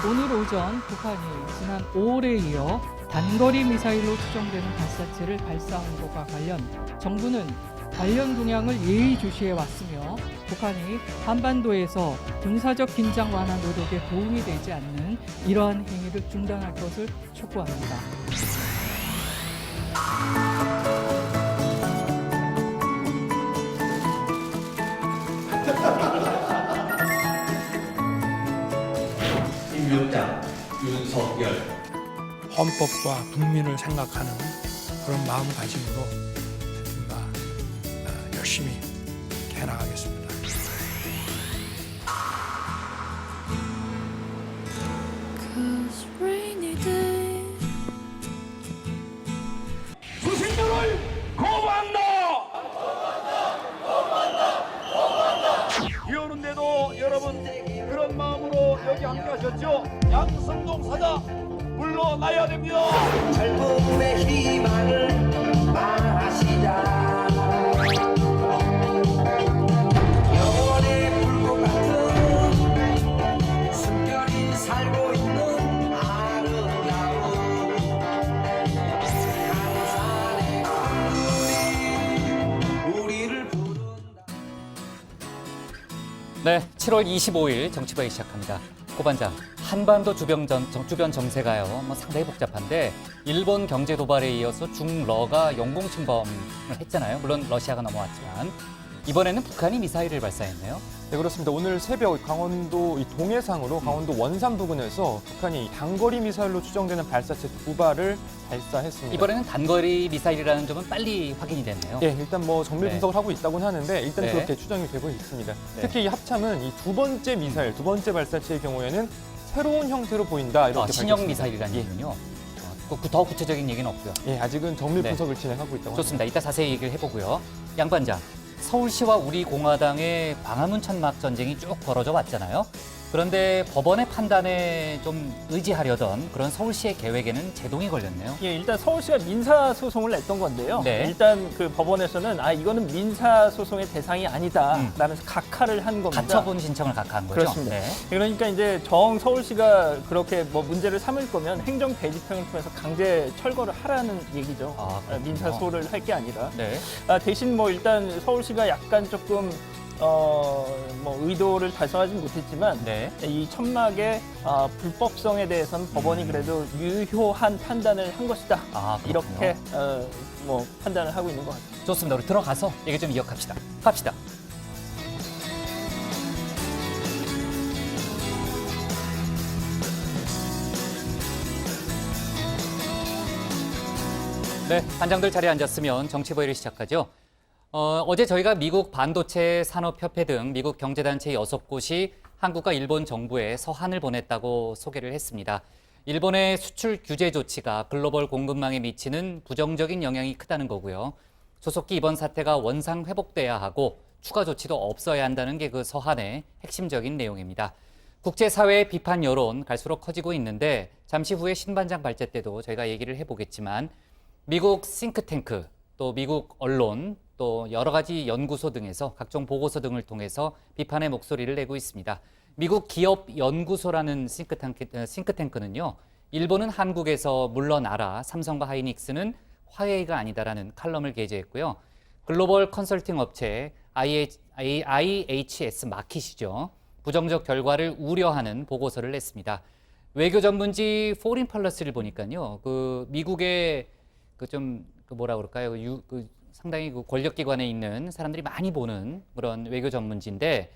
오늘 오전 북한이 지난 5월에 이어 단거리 미사일로 추정되는 발사체를 발사한 것과 관련 정부는 관련 동향을 예의주시해 왔으며 북한이 한반도에서 군사적 긴장 완화 노력에 도움이 되지 않는 이러한 행위를 중단할 것을 촉구합니다. 임명장 윤석열. 헌법과 국민을 생각하는 그런 마음가짐으로 열심히 해나가겠습니다. 수신료를 거부한다. 비 오는데도 여러분 그런 마음으로 여기 함께하셨죠? 양성동 사자 물러나야 됩니다. 젊음의 희망을 마시자. 영원의 불꽃 같은 숨결이 살고 있는 아름다운 강산의 강물이 우리를 부른다. 네, 7월 25일 정치부에 시작합니다. 고반장, 한반도 주변 정세가요. 상당히 복잡한데 일본 경제 도발에 이어서 중러가 영공 침범을 했잖아요. 물론 러시아가 넘어왔지만 이번에는 북한이 미사일을 발사했네요. 네, 그렇습니다. 오늘 새벽 강원도 동해상으로 강원도 원산 부근에서 북한이 단거리 미사일로 추정되는 발사체 2발을 발사했습니다. 이번에는 단거리 미사일이라는 점은 빨리 확인이 됐네요. 예, 일단 정밀 네. 분석을 하고 있다고는 하는데 일단 네. 그렇게 추정이 되고 있습니다. 네. 특히 이 합참은 이 두 번째 미사일, 두 번째 발사체의 경우에는 새로운 형태로 보인다 이렇게 신형 밝혔습니다. 미사일이라는 예. 얘기군요. 더 구체적인 얘기는 없고요. 예, 아직은 정밀 네. 분석을 진행하고 있다고 좋습니다. 이따 자세히 얘기를 해보고요. 양 반장, 서울시와 우리공화당의 광화문 천막 전쟁이 쭉 벌어져 왔잖아요. 그런데 법원의 판단에 좀 의지하려던 그런 서울시의 계획에는 제동이 걸렸네요. 예, 일단 서울시가 민사소송을 냈던 건데요. 네. 일단 그 법원에서는 이거는 민사소송의 대상이 아니다 라면서 각하를 한 겁니다. 가처분 신청을 각하한 거죠? 그렇습니다. 네. 그러니까 이제 서울시가 그렇게 문제를 삼을 거면 행정 대집행을 통해서 강제 철거를 하라는 얘기죠. 그렇군요. 민사소를 할 게 아니라. 네. 대신 일단 서울시가 약간 조금 의도를 달성하지 못했지만 네. 이 천막의 불법성에 대해서는 법원이 그래도 유효한 판단을 한 것이다. 그렇군요. 이렇게 판단을 하고 있는 것 같습니다. 좋습니다. 우리 들어가서 얘기 좀 이어갑시다. 갑시다. 네, 반장들 자리에 앉았으면 정치보이를 시작하죠. 어제 저희가 미국 반도체 산업협회 등 미국 경제단체 6곳이 한국과 일본 정부에 서한을 보냈다고 소개를 했습니다. 일본의 수출 규제 조치가 글로벌 공급망에 미치는 부정적인 영향이 크다는 거고요. 조속히 이번 사태가 원상 회복돼야 하고 추가 조치도 없어야 한다는 게 그 서한의 핵심적인 내용입니다. 국제사회의 비판 여론 갈수록 커지고 있는데 잠시 후에 신반장 발제 때도 저희가 얘기를 해보겠지만 미국 싱크탱크, 또 미국 언론, 또 여러 가지 연구소 등에서 각종 보고서 등을 통해서 비판의 목소리를 내고 있습니다. 미국 기업연구소라는 싱크탱크는요, 일본은 한국에서 물러나라, 삼성과 하이닉스는 화해가 아니다라는 칼럼을 게재했고요. 글로벌 컨설팅 업체 IHS 마킷이죠. 부정적 결과를 우려하는 보고서를 냈습니다. 외교 전문지 포린 펄러스를 보니까요, 미국의 상당히 권력기관에 있는 사람들이 많이 보는 그런 외교 전문지인데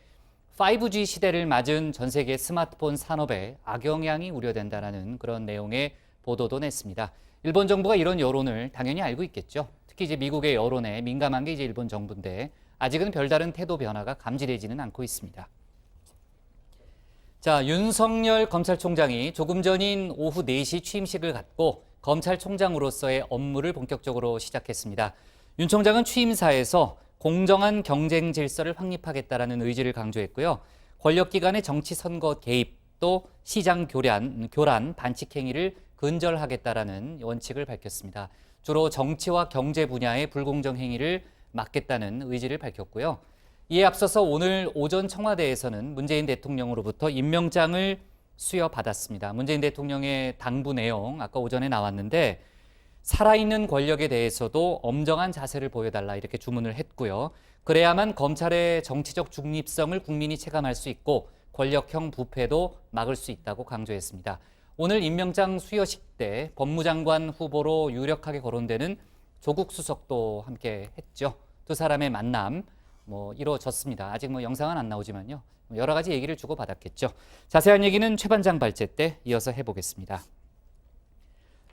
5G 시대를 맞은 전 세계 스마트폰 산업에 악영향이 우려된다는 그런 내용의 보도도 냈습니다. 일본 정부가 이런 여론을 당연히 알고 있겠죠. 특히 이제 미국의 여론에 민감한 게 이제 일본 정부인데 아직은 별다른 태도 변화가 감지되지는 않고 있습니다. 자, 윤석열 검찰총장이 조금 전인 오후 4시 취임식을 갖고 검찰총장으로서의 업무를 본격적으로 시작했습니다. 윤 총장은 취임사에서 공정한 경쟁 질서를 확립하겠다라는 의지를 강조했고요. 권력기관의 정치 선거 개입 또 시장 교란, 반칙 행위를 근절하겠다라는 원칙을 밝혔습니다. 주로 정치와 경제 분야의 불공정 행위를 막겠다는 의지를 밝혔고요. 이에 앞서서 오늘 오전 청와대에서는 문재인 대통령으로부터 임명장을 수여받았습니다. 문재인 대통령의 당부 내용 아까 오전에 나왔는데 살아있는 권력에 대해서도 엄정한 자세를 보여달라 이렇게 주문을 했고요. 그래야만 검찰의 정치적 중립성을 국민이 체감할 수 있고 권력형 부패도 막을 수 있다고 강조했습니다. 오늘 임명장 수여식 때 법무장관 후보로 유력하게 거론되는 조국 수석도 함께 했죠. 두 사람의 만남 이루어졌습니다. 아직 영상은 안 나오지만요. 여러 가지 얘기를 주고받았겠죠. 자세한 얘기는 최 반장 발제 때 이어서 해보겠습니다.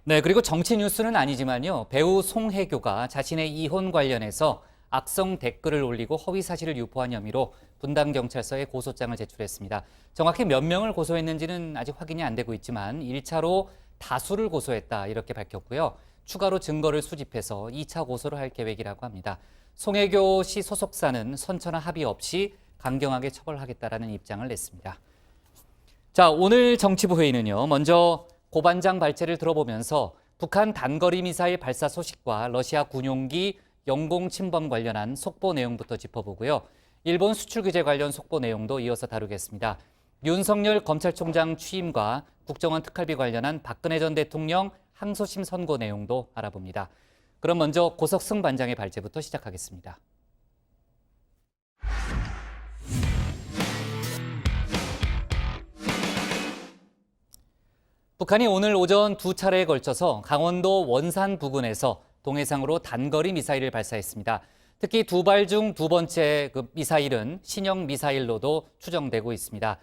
네, 그리고 정치 뉴스는 아니지만요. 배우 송혜교가 자신의 이혼 관련해서 악성 댓글을 올리고 허위 사실을 유포한 혐의로 분당경찰서에 고소장을 제출했습니다. 정확히 몇 명을 고소했는지는 아직 확인이 안 되고 있지만 1차로 다수를 고소했다 이렇게 밝혔고요. 추가로 증거를 수집해서 2차 고소를 할 계획이라고 합니다. 송혜교 씨 소속사는 선처나 합의 없이 강경하게 처벌하겠다라는 입장을 냈습니다. 자, 오늘 정치부 회의는요. 먼저 고 반장 발제를 들어보면서 북한 단거리 미사일 발사 소식과 러시아 군용기 영공 침범 관련한 속보 내용부터 짚어보고요. 일본 수출 규제 관련 속보 내용도 이어서 다루겠습니다. 윤석열 검찰총장 취임과 국정원 특활비 관련한 박근혜 전 대통령 항소심 선고 내용도 알아봅니다. 그럼 먼저 고석승 반장의 발제부터 시작하겠습니다. 북한이 오늘 오전 두 차례에 걸쳐서 강원도 원산 부근에서 동해상으로 단거리 미사일을 발사했습니다. 특히 두 발 중 두 번째 미사일은 신형 미사일로도 추정되고 있습니다.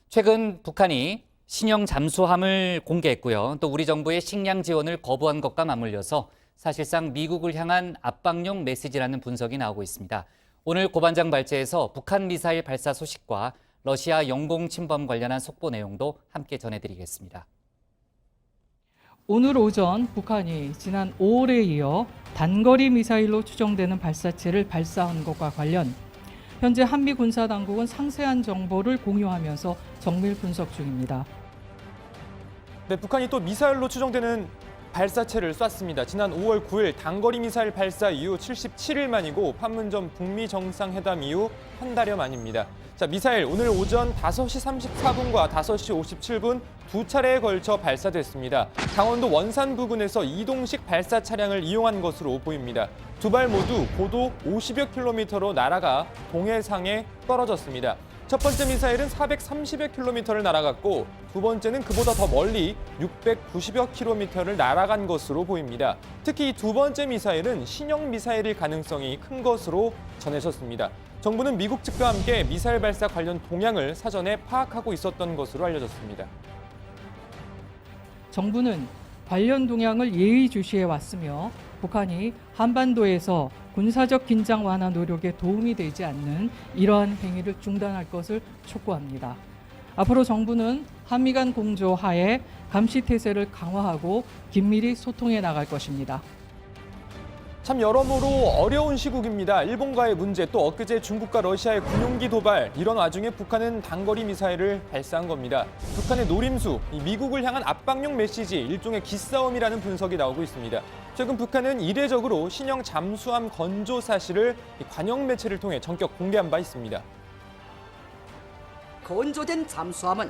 최근 북한이 신형 잠수함을 공개했고요. 또 우리 정부의 식량 지원을 거부한 것과 맞물려서 사실상 미국을 향한 압박용 메시지라는 분석이 나오고 있습니다. 오늘 고 반장 발제에서 북한 미사일 발사 소식과 러시아 영공 침범 관련한 속보 내용도 함께 전해드리겠습니다. 오늘 오전 북한이 지난 5월에 이어 단거리 미사일로 추정되는 발사체를 발사한 것과 관련 현재 한미 군사당국은 상세한 정보를 공유하면서 정밀 분석 중입니다. 네, 북한이 또 미사일로 추정되는 발사체를 쐈습니다. 지난 5월 9일 단거리 미사일 발사 이후 77일 만이고 판문점 북미 정상회담 이후 한 달여 만입니다. 자, 미사일 오늘 오전 5시 34분과 5시 57분 두 차례에 걸쳐 발사됐습니다. 강원도 원산 부근에서 이동식 발사 차량을 이용한 것으로 보입니다. 두 발 모두 고도 50여 킬로미터로 날아가 동해상에 떨어졌습니다. 첫 번째 미사일은 430여 킬로미터를 날아갔고 두 번째는 그보다 더 멀리 690여 킬로미터를 날아간 것으로 보입니다. 특히 이 두 번째 미사일은 신형 미사일일 가능성이 큰 것으로 전해졌습니다. 정부는 미국 측과 함께 미사일 발사 관련 동향을 사전에 파악하고 있었던 것으로 알려졌습니다. 정부는 관련 동향을 예의주시해 왔으며 북한이 한반도에서 군사적 긴장 완화 노력에 도움이 되지 않는 이러한 행위를 중단할 것을 촉구합니다. 앞으로 정부는 한미 간 공조 하에 감시 태세를 강화하고 긴밀히 소통해 나갈 것입니다. 참 여러모로 어려운 시국입니다. 일본과의 문제, 또 엊그제 중국과 러시아의 군용기 도발, 이런 와중에 북한은 단거리 미사일을 발사한 겁니다. 북한의 노림수, 미국을 향한 압박용 메시지, 일종의 기싸움이라는 분석이 나오고 있습니다. 최근 북한은 이례적으로 신형 잠수함 건조 사실을 관영 매체를 통해 전격 공개한 바 있습니다. 건조된 잠수함은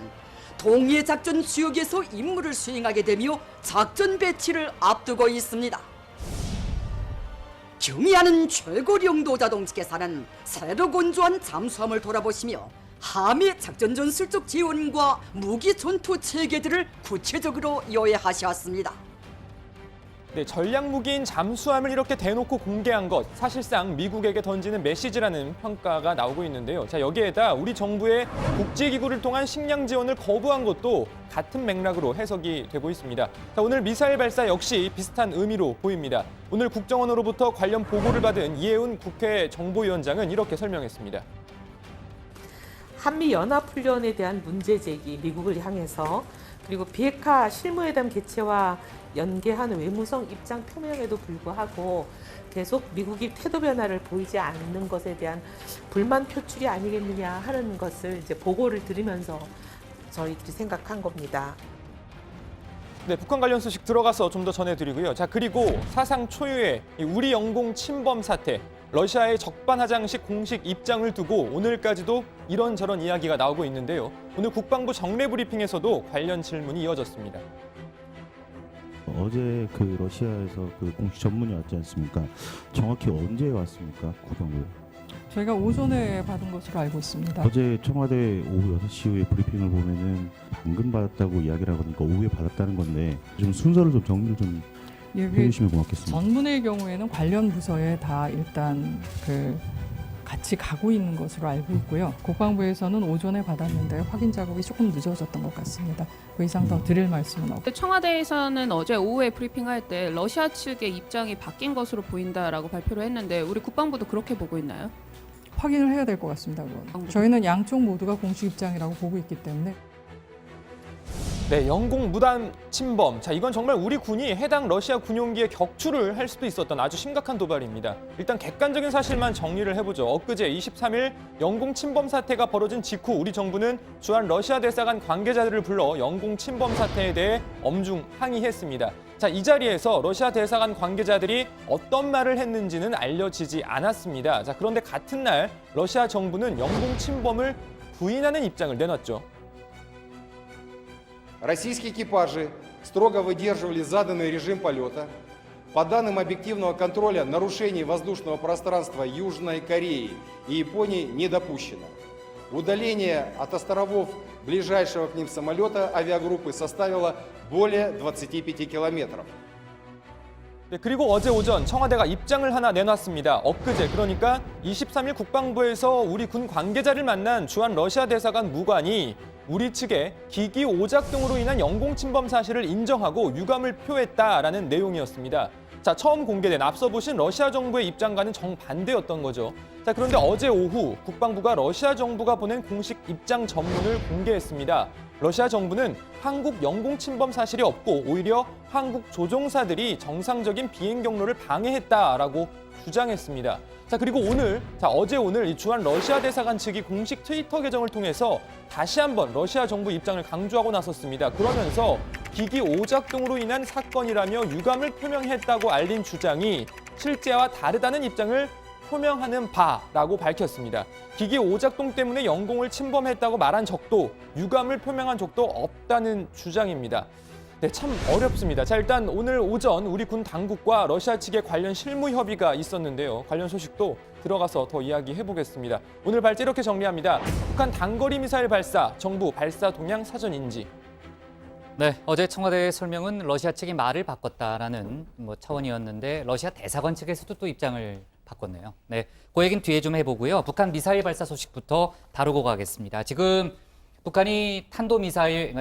동해 작전 지역에서 임무를 수행하게 되며 작전 배치를 앞두고 있습니다. 경의하는 최고 영도 자동측에서는 새로 건조한 잠수함을 돌아보시며 함의 작전 전술적 지원과 무기 전투 체계들을 구체적으로 요해하셨습니다. 네, 전략 무기인 잠수함을 이렇게 대놓고 공개한 것, 사실상 미국에게 던지는 메시지라는 평가가 나오고 있는데요. 자, 여기에다 우리 정부의 국제기구를 통한 식량 지원을 거부한 것도 같은 맥락으로 해석이 되고 있습니다. 자, 오늘 미사일 발사 역시 비슷한 의미로 보입니다. 오늘 국정원으로부터 관련 보고를 받은 이해운 국회 정보위원장은 이렇게 설명했습니다. 한미연합훈련에 대한 문제 제기, 미국을 향해서, 그리고 비핵화 실무회담 개최와 연계하는 외무성 입장 표명에도 불구하고 계속 미국이 태도 변화를 보이지 않는 것에 대한 불만 표출이 아니겠느냐 하는 것을 이제 보고를 들으면서 저희들이 생각한 겁니다. 네, 북한 관련 소식 들어가서 좀 더 전해드리고요. 자, 그리고 사상 초유의 우리 영공 침범 사태, 러시아의 적반하장식 공식 입장을 두고 오늘까지도 이런저런 이야기가 나오고 있는데요. 오늘 국방부 정례 브리핑에서도 관련 질문이 이어졌습니다. 어제 그 러시아에서 그 공식 전문이 왔지 않습니까? 정확히 언제 왔습니까? 국방부에? 저희가 오전에 받은 것으로 알고 있습니다. 어제 청와대 오후 6시 이후에 브리핑을 보면은 방금 받았다고 이야기를 하니까 오후에 받았다는 건데 좀 순서를 좀 정리를 좀 해주시면 고맙겠습니다. 전문의 경우에는 관련 부서에 다 일단 같이 가고 있는 것으로 알고 있고요. 국방부에서는 오전에 받았는데 확인 작업이 조금 늦어졌던 것 같습니다. 그 이상 더 드릴 말씀은 없고. 청와대에서는 어제 오후에 브리핑할 때 러시아 측의 입장이 바뀐 것으로 보인다라고 발표를 했는데 우리 국방부도 그렇게 보고 있나요? 확인을 해야 될 것 같습니다. 그건. 저희는 양쪽 모두가 공식 입장이라고 보고 있기 때문에. 네, 영공 무단 침범. 자, 이건 정말 우리 군이 해당 러시아 군용기에 격추를 할 수도 있었던 아주 심각한 도발입니다. 일단 객관적인 사실만 정리를 해보죠. 엊그제 23일 영공 침범 사태가 벌어진 직후 우리 정부는 주한 러시아 대사관 관계자들을 불러 영공 침범 사태에 대해 엄중 항의했습니다. 자, 이 자리에서 러시아 대사관 관계자들이 어떤 말을 했는지는 알려지지 않았습니다. 자, 그런데 같은 날 러시아 정부는 영공 침범을 부인하는 입장을 내놨죠. Российские экипажи строго выдерживали заданный режим полета. По данным объективного контроля, нарушений воздушного пространства Южной Кореи и Японии не допущено. Удаление от островов ближайшего к ним самолета авиагруппы составило более 25 километров. 네, 그리고 어제 오전 청와대가 입장을 하나 내놨습니다. 엊그제 그러니까 23일 국방부에서 우리 군 관계자를 만난 주한 러시아 대사관 무관이 우리 측에 기기 오작 등으로 인한 영공 침범 사실을 인정하고 유감을 표했다라는 내용이었습니다. 자, 처음 공개된 앞서 보신 러시아 정부의 입장과는 정반대였던 거죠. 자, 그런데 어제 오후 국방부가 러시아 정부가 보낸 공식 입장 전문을 공개했습니다. 러시아 정부는 한국 영공 침범 사실이 없고 오히려 한국 조종사들이 정상적인 비행 경로를 방해했다라고 주장했습니다. 자, 그리고 어제 오늘 이 주한 러시아 대사관 측이 공식 트위터 계정을 통해서 다시 한번 러시아 정부 입장을 강조하고 나섰습니다. 그러면서 기기 오작 등으로 인한 사건이라며 유감을 표명했다고 알린 주장이 실제와 다르다는 입장을 표명하는 바라고 밝혔습니다. 기기 오작동 때문에 영공을 침범했다고 말한 적도 유감을 표명한 적도 없다는 주장입니다. 네, 참 어렵습니다. 자, 일단 오늘 오전 우리 군 당국과 러시아 측의 관련 실무 협의가 있었는데요. 관련 소식도 들어가서 더 이야기해 보겠습니다. 오늘 발제 이렇게 정리합니다. 북한 단거리 미사일 발사, 정부 발사 동향 사전 인지. 네, 어제 청와대의 설명은 러시아 측이 말을 바꿨다라는 차원이었는데 러시아 대사관 측에서도 또 입장을 바꿨네요. 네, 그 얘기는 뒤에 좀 해보고요. 북한 미사일 발사 소식부터 다루고 가겠습니다. 지금 북한이 탄도미사일,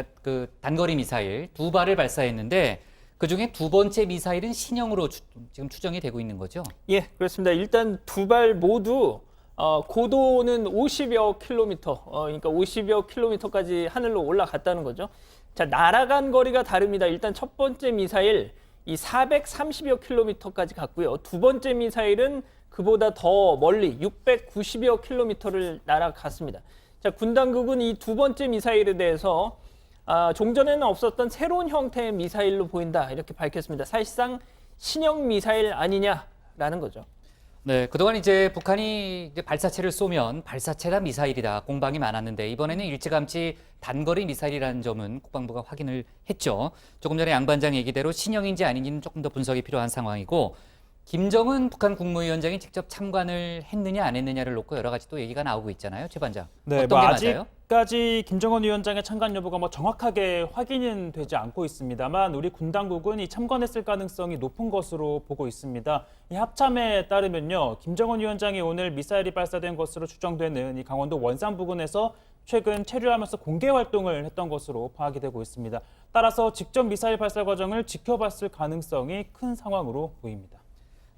단거리 미사일 2발을 발사했는데 그중에 두 번째 미사일은 신형으로 지금 추정이 되고 있는 거죠? 예, 그렇습니다. 일단 두 발 모두 고도는 50여 킬로미터, 그러니까 50여 킬로미터까지 하늘로 올라갔다는 거죠. 자, 날아간 거리가 다릅니다. 일단 첫 번째 미사일 이 430여 킬로미터까지 갔고요. 두 번째 미사일은 그보다 더 멀리 690여 킬로미터를 날아갔습니다. 자, 군 당국은 이 두 번째 미사일에 대해서 종전에는 없었던 새로운 형태의 미사일로 보인다 이렇게 밝혔습니다. 사실상 신형 미사일 아니냐라는 거죠. 네, 그동안 이제 북한이 발사체를 쏘면 발사체다 미사일이다 공방이 많았는데 이번에는 일찌감치 단거리 미사일이라는 점은 국방부가 확인을 했죠. 조금 전에 양 반장 얘기대로 신형인지 아닌지는 조금 더 분석이 필요한 상황이고 김정은 북한 국무위원장이 직접 참관을 했느냐 안 했느냐를 놓고 여러 가지 또 얘기가 나오고 있잖아요. 최 반장. 네, 어떤 게 맞아요? 아직까지 김정은 위원장의 참관 여부가 정확하게 확인은 되지 않고 있습니다만 우리 군 당국은 이 참관했을 가능성이 높은 것으로 보고 있습니다. 이 합참에 따르면요, 김정은 위원장이 오늘 미사일이 발사된 것으로 추정되는 이 강원도 원산 부근에서 최근 체류하면서 공개 활동을 했던 것으로 파악이 되고 있습니다. 따라서 직접 미사일 발사 과정을 지켜봤을 가능성이 큰 상황으로 보입니다.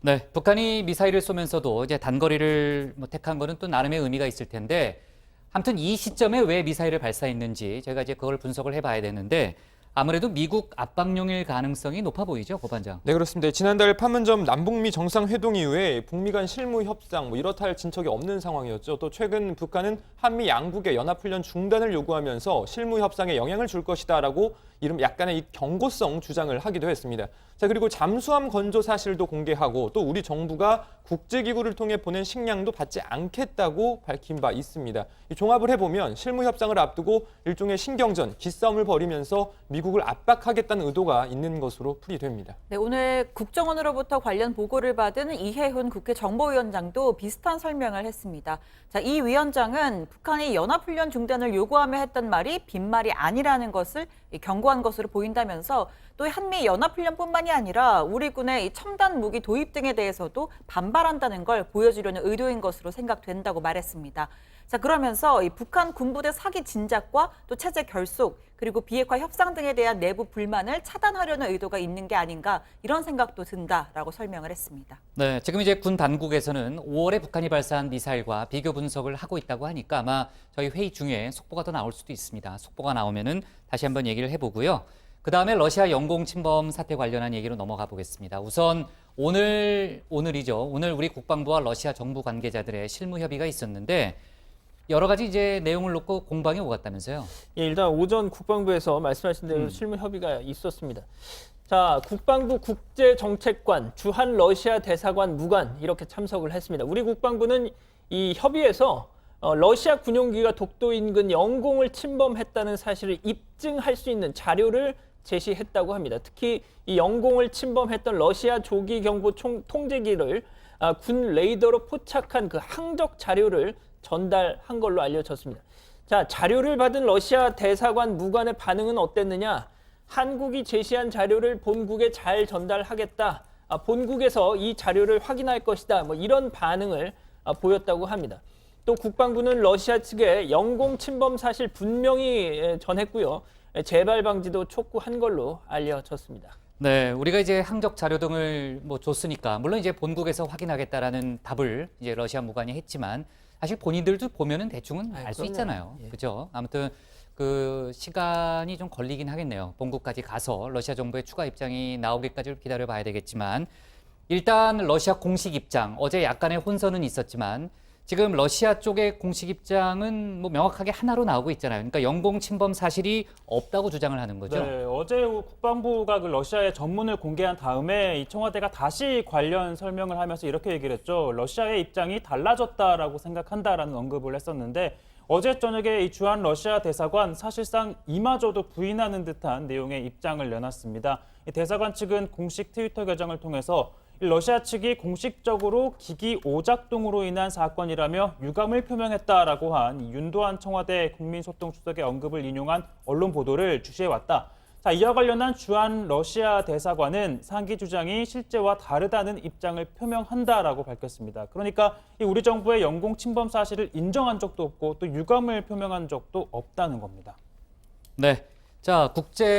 네, 북한이 미사일을 쏘면서도 이제 단거리를 택한 거는 또 나름의 의미가 있을 텐데, 아무튼 이 시점에 왜 미사일을 발사했는지 저희가 이제 그걸 분석을 해봐야 되는데, 아무래도 미국 압박용일 가능성이 높아 보이죠, 고 반장. 네, 그렇습니다. 지난달 판문점 남북미 정상회동 이후에 북미 간 실무 협상 이렇다 할 진척이 없는 상황이었죠. 또 최근 북한은 한미 양국의 연합훈련 중단을 요구하면서 실무 협상에 영향을 줄 것이다라고 이름 약간의 이 경고성 주장을 하기도 했습니다. 자, 그리고 잠수함 건조 사실도 공개하고 또 우리 정부가 국제기구를 통해 보낸 식량도 받지 않겠다고 밝힌 바 있습니다. 이 종합을 해보면 실무 협상을 앞두고 일종의 신경전, 기싸움을 벌이면서 미국을 압박하겠다는 의도가 있는 것으로 풀이됩니다. 네, 오늘 국정원으로부터 관련 보고를 받은 이해훈 국회 정보위원장도 비슷한 설명을 했습니다. 자, 이 위원장은 북한이 연합훈련 중단을 요구하며 했던 말이 빈말이 아니라는 것을 경고한 것으로 보인다면서 또 한미 연합훈련뿐만이 아니라 우리 군의 첨단 무기 도입 등에 대해서도 반발한다는 걸 보여주려는 의도인 것으로 생각된다고 말했습니다. 자, 그러면서 이 북한 군부대 사기 진작과 또 체제 결속 그리고 비핵화 협상 등에 대한 내부 불만을 차단하려는 의도가 있는 게 아닌가 이런 생각도 든다라고 설명을 했습니다. 네, 지금 이제 군 당국에서는 5월에 북한이 발사한 미사일과 비교 분석을 하고 있다고 하니까 아마 저희 회의 중에 속보가 더 나올 수도 있습니다. 속보가 나오면은 다시 한번 얘기를 해보고요. 그 다음에 러시아 영공 침범 사태 관련한 얘기로 넘어가 보겠습니다. 우선 오늘이죠. 오늘 우리 국방부와 러시아 정부 관계자들의 실무 협의가 있었는데 여러 가지 이제 내용을 놓고 공방이 오갔다면서요? 예, 일단 오전 국방부에서 말씀하신 대로 실무 협의가 있었습니다. 자, 국방부 국제정책관, 주한 러시아 대사관 무관 이렇게 참석을 했습니다. 우리 국방부는 이 협의에서 러시아 군용기가 독도 인근 영공을 침범했다는 사실을 입증할 수 있는 자료를 제시했다고 합니다. 특히 이 영공을 침범했던 러시아 조기 경보 통제기를 군 레이더로 포착한 그 항적 자료를 전달한 걸로 알려졌습니다. 자, 자료를 받은 러시아 대사관 무관의 반응은 어땠느냐? 한국이 제시한 자료를 본국에 잘 전달하겠다. 본국에서 이 자료를 확인할 것이다. 뭐 이런 반응을 보였다고 합니다. 또 국방부는 러시아 측에 영공 침범 사실 분명히 전했고요. 재발 방지도 촉구한 걸로 알려졌습니다. 네, 우리가 이제 항적 자료 등을 줬으니까 물론 이제 본국에서 확인하겠다라는 답을 이제 러시아 무관이 했지만 사실 본인들도 보면은 대충은 알 수 있잖아요. 예. 그죠? 아무튼 그 시간이 좀 걸리긴 하겠네요. 본국까지 가서 러시아 정부의 추가 입장이 나오기까지를 기다려 봐야 되겠지만 일단 러시아 공식 입장, 어제 약간의 혼선은 있었지만 지금 러시아 쪽의 공식 입장은 명확하게 하나로 나오고 있잖아요. 그러니까 영공 침범 사실이 없다고 주장을 하는 거죠. 네, 어제 국방부가 그 러시아의 전문을 공개한 다음에 이 청와대가 다시 관련 설명을 하면서 이렇게 얘기를 했죠. 러시아의 입장이 달라졌다라고 생각한다라는 언급을 했었는데 어제 저녁에 이 주한 러시아 대사관 사실상 이마저도 부인하는 듯한 내용의 입장을 내놨습니다. 이 대사관 측은 공식 트위터 계정을 통해서 러시아 측이 공식적으로 기기 오작동으로 인한 사건이라며 유감을 표명했다라고 한 윤도한 청와대 국민소통수석의 언급을 인용한 언론 보도를 주시해왔다. 자, 이와 관련한 주한 러시아 대사관은 상기 주장이 실제와 다르다는 입장을 표명한다라고 밝혔습니다. 그러니까 우리 정부의 영공 침범 사실을 인정한 적도 없고 또 유감을 표명한 적도 없다는 겁니다. 네. 자,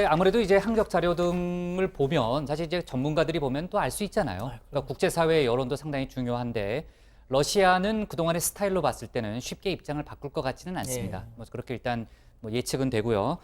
아무래도 이제 항적 자료 등을 보면 사실 이제 전문가들이 보면 또 알 수 있잖아요. 그러니까 국제사회의 여론도 상당히 중요한데 러시아는 그동안의 스타일로 봤을 때는 쉽게 입장을 바꿀 것 같지는 않습니다. 그렇게 일단 예측은 되고요.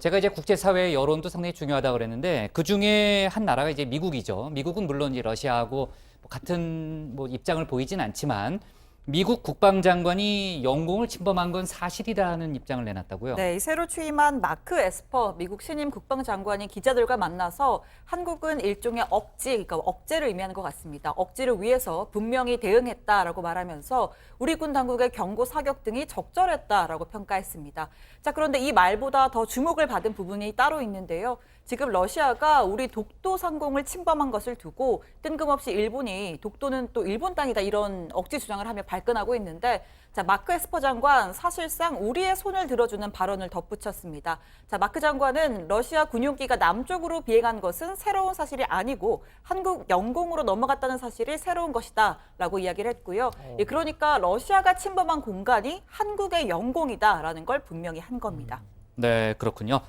제가 이제 국제사회의 여론도 상당히 중요하다고 그랬는데 그 중에 한 나라가 이제 미국이죠. 미국은 물론 이제 러시아하고 같은 입장을 보이진 않지만 미국 국방장관이 영공을 침범한 건 사실이라는 입장을 내놨다고요? 네, 새로 취임한 마크 에스퍼 미국 신임 국방장관이 기자들과 만나서 한국은 일종의 그러니까 억제를 의미하는 것 같습니다. 억지를 위해서 분명히 대응했다라고 말하면서 우리 군 당국의 경고 사격 등이 적절했다라고 평가했습니다. 자, 그런데 이 말보다 더 주목을 받은 부분이 따로 있는데요. 지금 러시아가 우리 독도 상공을 침범한 것을 두고 뜬금없이 일본이 독도는 또 일본 땅이다 이런 억지 주장을 하며 발끈하고 있는데 자, 마크 에스퍼 장관 사실상 우리의 손을 들어주는 발언을 덧붙였습니다. 자, 마크 장관은 러시아 군용기가 남쪽으로 비행한 것은 새로운 사실이 아니고 한국 영공으로 넘어갔다는 사실이 새로운 것이다라고 이야기를 했고요. 그러니까 러시아가 침범한 공간이 한국의 영공이다라는 걸 분명히 한 겁니다. 네, 그렇군요.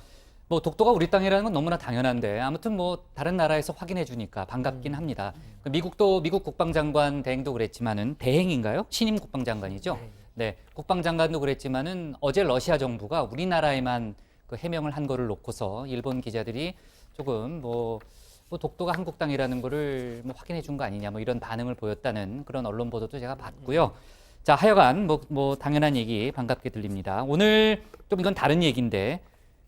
독도가 우리 땅이라는 건 너무나 당연한데 아무튼 다른 나라에서 확인해 주니까 반갑긴 합니다. 미국 국방장관 대행도 그랬지만은 대행인가요? 신임 국방장관이죠. 네, 국방장관도 그랬지만은 어제 러시아 정부가 우리나라에만 그 해명을 한 거를 놓고서 일본 기자들이 조금 뭐 독도가 한국땅이라는 거를 뭐 확인해 준 거 아니냐 뭐 이런 반응을 보였다는 그런 언론 보도도 제가 봤고요. 자, 하여간 뭐 당연한 얘기 반갑게 들립니다. 오늘 좀 이건 다른 얘기인데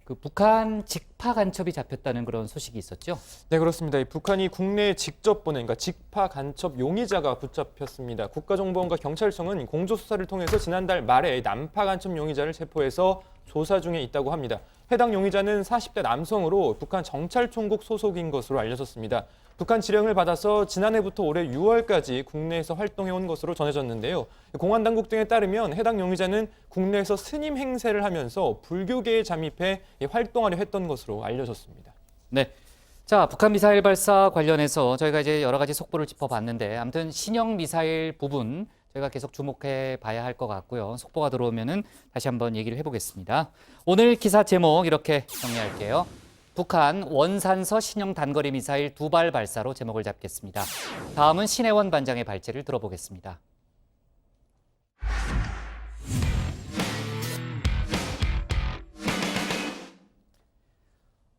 그 북한 직파 간첩이 잡혔다는 그런 소식이 있었죠? 네, 그렇습니다. 북한이 국내에 직접 보낸 그러니까 직파 간첩 용의자가 붙잡혔습니다. 국가정보원과 경찰청은 공조수사를 통해서 지난달 말에 남파 간첩 용의자를 체포해서 조사 중에 있다고 합니다. 해당 용의자는 40대 남성으로 북한 정찰총국 소속인 것으로 알려졌습니다. 북한 지령을 받아서 지난해부터 올해 6월까지 국내에서 활동해온 것으로 전해졌는데요. 공안 당국 등에 따르면 해당 용의자는 국내에서 스님 행세를 하면서 불교계에 잠입해 활동하려 했던 것으로 알려졌습니다. 네. 자, 북한 미사일 발사 관련해서 저희가 이제 여러 가지 속보를 짚어봤는데 아무튼 신형 미사일 부분 저희가 계속 주목해 봐야 할 것 같고요. 속보가 들어오면은 다시 한번 얘기를 해보겠습니다. 오늘 기사 제목 이렇게 정리할게요. 북한 원산서 신형 단거리 미사일 2발 발사로 제목을 잡겠습니다. 다음은 신혜원 반장의 발제를 들어보겠습니다.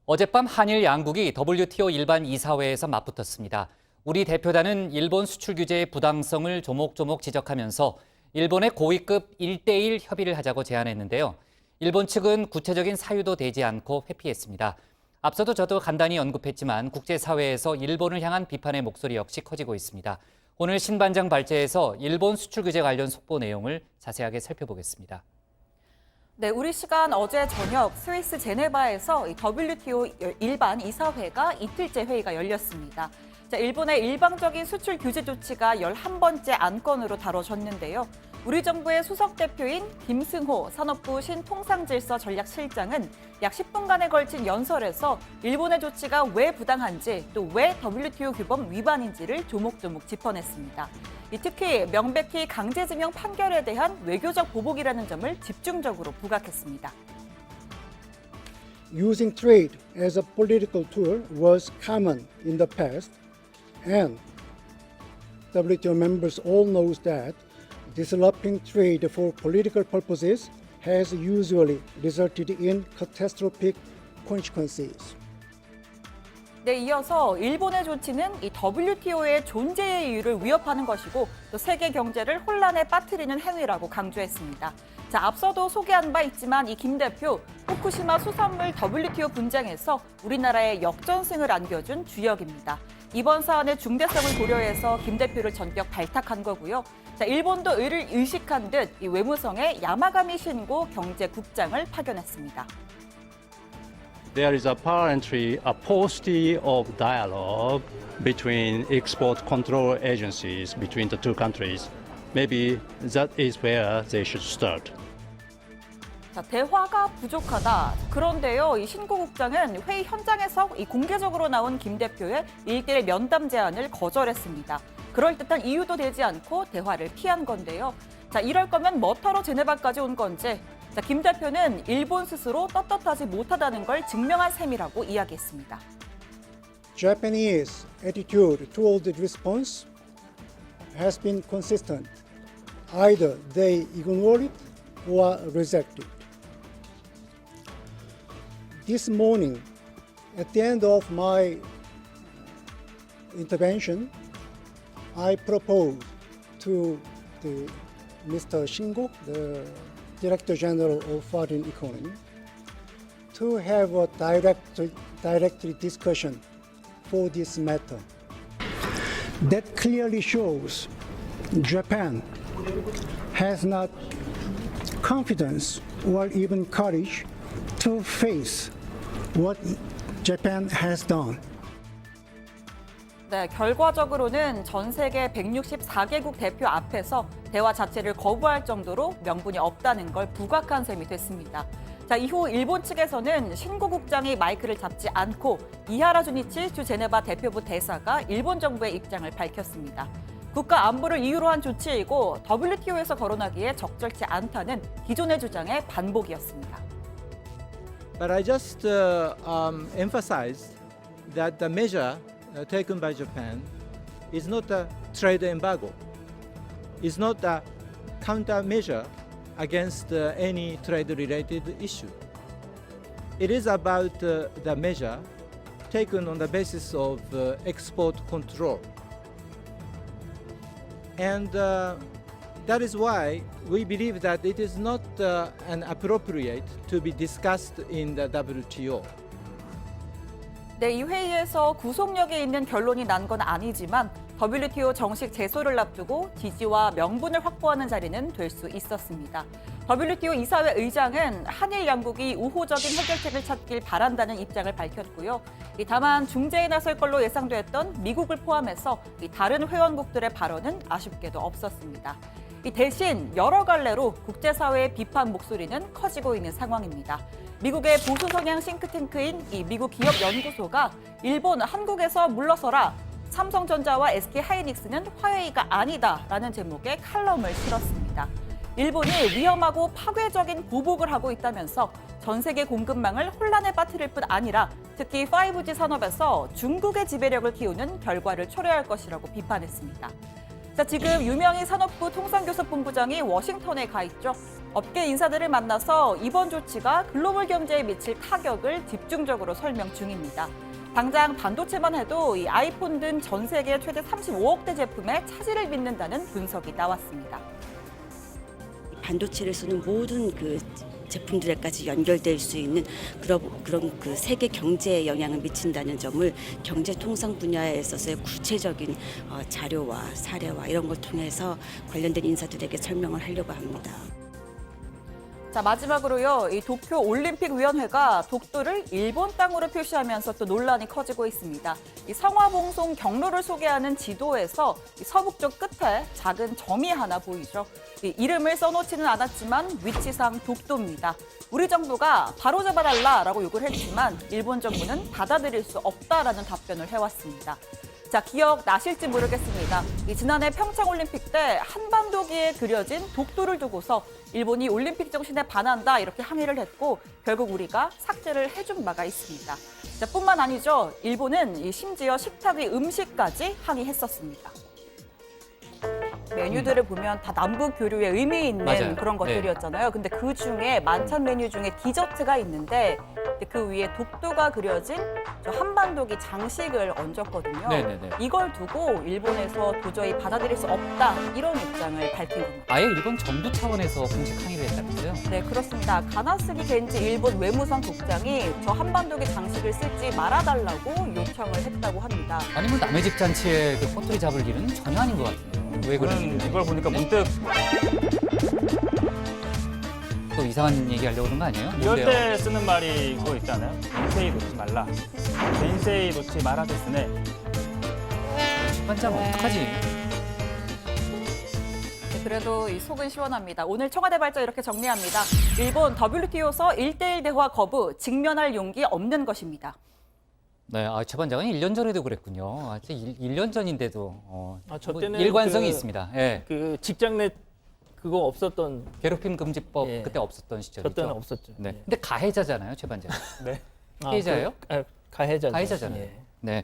어젯밤 한일 양국이 WTO 일반 이사회에서 맞붙었습니다. 우리 대표단은 일본 수출 규제의 부당성을 조목조목 지적하면서 일본의 고위급 1대1 협의를 하자고 제안했는데요. 일본 측은 구체적인 사유도 되지 않고 회피했습니다. 앞서도 저도 간단히 언급했지만 국제사회에서 일본을 향한 비판의 목소리 역시 커지고 있습니다. 오늘 신 반장 발제에서 일본 수출 규제 관련 속보 내용을 자세하게 살펴보겠습니다. 네, 우리 시간 어제 저녁 스위스 제네바에서 WTO 일반 이사회가 이틀째 회의가 열렸습니다. 자, 일본의 일방적인 수출 규제 조치가 11번째 안건으로 다뤄졌는데요. 우리 정부의 수석 대표인 김승호 산업부 신통상질서 전략실장은 약 10분간에 걸친 연설에서 일본의 조치가 왜 부당한지 또 왜 WTO 규범 위반인지를 조목조목 짚어냈습니다. 특히 명백히 강제징용 판결에 대한 외교적 보복이라는 점을 집중적으로 부각했습니다. Using trade as a political tool was common in the past, and WTO members all know that disrupting trade for political purposes has usually resulted in catastrophic consequences. 네, 이어서 일본의 조치는 이 WTO의 존재의 이유를 위협하는 것이고 또 세계 경제를 혼란에 빠뜨리는 행위라고 강조했습니다. 자, 앞서도 소개한 바 있지만 이 김 대표 후쿠시마 수산물 WTO 분쟁에서 우리나라의 역전승을 안겨준 주역입니다. 이번 사안의 중대성을 고려해서 김 대표를 전격 발탁한 거고요. 자, 일본도 의를 의식한 듯 이 외무성에 야마가미 신고 경제국장을 파견했습니다. There is apparently a paucity of dialogue between export control agencies between the two countries. Maybe that is where they should start. 자, 대화가 부족하다. 그런데요, 이 신고 국장은 회의 현장에서 이 공개적으로 나온 김 대표의 1대1 면담 제안을 거절했습니다. 그럴듯한 이유도 되지 않고 대화를 피한 건데요. 자, 이럴 거면 뭐하러 제네바까지 온 건지. 자, 김 대표는 일본 스스로 떳떳하지 못하다는 걸 증명한 셈이라고 이야기했습니다. Japanese attitude toward the response has been consistent. Either they ignore it or reject it. This morning, at the end of my intervention, I proposed to Mr. Shingo, the Director General of Foreign Economy, to have a direct discussion for this matter. That clearly shows Japan has not confidence or even courage to face what Japan has done. 네, 결과적으로는 전 세계 164개국 대표 앞에서 대화 자체를 거부할 정도로 명분이 없다는 걸 부각한 셈이 됐습니다. 자, 이후 일본 측에서는 신고 국장이 마이크를 잡지 않고 이하라 주니치 주 제네바 대표부 대사가 일본 정부의 입장을 밝혔습니다. 국가 안보를 이유로 한 조치이고 WTO에서 거론하기에 적절치 않다는 기존의 주장의 반복이었습니다. But I just emphasize that the measure taken by Japan is not a trade embargo. It's not a countermeasure against any trade-related issue. it is about the measure taken on the basis of export control. And that is why we believe that it is not an appropriate to be discussed in the WTO. 네, 이 회의에서 구속력이 있는 결론이 난 건 아니지만 WTO 정식 제소를 앞두고 지지와 명분을 확보하는 자리는 될 수 있었습니다. WTO 이사회 의장은 한일 양국이 우호적인 해결책을 찾길 바란다는 입장을 밝혔고요. 다만 중재에 나설 걸로 예상됐던 미국을 포함해서 다른 회원국들의 발언은 아쉽게도 없었습니다. 대신 여러 갈래로 국제사회의 비판 목소리는 커지고 있는 상황입니다. 미국의 보수 성향 싱크탱크인 이 미국 기업연구소가 일본, 한국에서 물러서라. 삼성전자와 SK하이닉스는 화웨이가 아니다라는 제목의 칼럼을 실었습니다. 일본이 위험하고 파괴적인 보복을 하고 있다면서 전 세계 공급망을 혼란에 빠뜨릴 뿐 아니라 특히 5G 산업에서 중국의 지배력을 키우는 결과를 초래할 것이라고 비판했습니다. 자, 지금 유명희 산업부 통상교섭본부장이 워싱턴에 가 있죠. 업계 인사들을 만나서 이번 조치가 글로벌 경제에 미칠 타격을 집중적으로 설명 중입니다. 당장 반도체만 해도 이 아이폰 등 전 세계 최대 35억대 제품에 차질을 빚는다는 분석이 나왔습니다. 반도체를 쓰는 모든 그 제품들에까지 연결될 수 있는 그런 그 세계 경제에 영향을 미친다는 점을 경제통상 분야에 있어서의 구체적인 자료와 사례와 이런 걸 통해서 관련된 인사들에게 설명을 하려고 합니다. 자, 마지막으로요. 이 도쿄 올림픽 위원회가 독도를 일본 땅으로 표시하면서 또 논란이 커지고 있습니다. 이 성화봉송 경로를 소개하는 지도에서 이 서북쪽 끝에 작은 점이 하나 보이죠. 이 이름을 써놓지는 않았지만 위치상 독도입니다. 우리 정부가 바로잡아달라라고 요구를 했지만 일본 정부는 받아들일 수 없다라는 답변을 해왔습니다. 자, 기억나실지 모르겠습니다. 지난해 평창올림픽 때 한반도기에 그려진 독도를 두고서 일본이 올림픽 정신에 반한다 이렇게 항의를 했고 결국 우리가 삭제를 해준 바가 있습니다. 자, 뿐만 아니죠. 일본은 심지어 식탁 위 음식까지 항의했었습니다. 메뉴들을 보면 다 남북 교류에 의미 있는 맞아요. 그런 것들이었잖아요. 근데 그 중에 만찬 메뉴 중에 디저트가 있는데 그 위에 독도가 그려진 저 한반도기 장식을 얹었거든요. 네네네. 이걸 두고 일본에서 도저히 받아들일 수 없다 이런 입장을 밝힌 겁니다. 아예 일본 정부 차원에서 공식 항의를 했다면서요? 네, 그렇습니다. 가나스기 겐지 일본 외무성 국장이 저 한반도기 장식을 쓰지 말아달라고 요청을 했다고 합니다. 아니면 남의 집 잔치에 그 꼬투리 잡을 일은 전혀 아닌 것 같아요. 왜 그런지. 이걸 보니까 문득 또 이상한 얘기 하려고 그런 거 아니에요? 이럴 뭔데요? 때 쓰는 말이 그거 있잖아요. 겐세이 놓지 말라. 겐세이 놓지 말아 됐으네. 반장 어떡하지? 네, 그래도 이 속은 시원합니다. 오늘 청와대 발전 이렇게 정리합니다. 일본 WTO서 1대1 대화 거부, 직면할 용기 없는 것입니다. 네, 최 반장은 1년 전에도 그랬군요. 1년 전인데도 저 뭐 때는 일관성이 있습니다. 예. 그 직장 내 그거 없었던 괴롭힘 금지법 예. 그때 없었던 시절이죠. 저 때는 없었죠. 네. 예. 근데 가해자잖아요, 최 반장. 네. 피해자예요? 가해자죠. 가해자잖아요. 예. 네.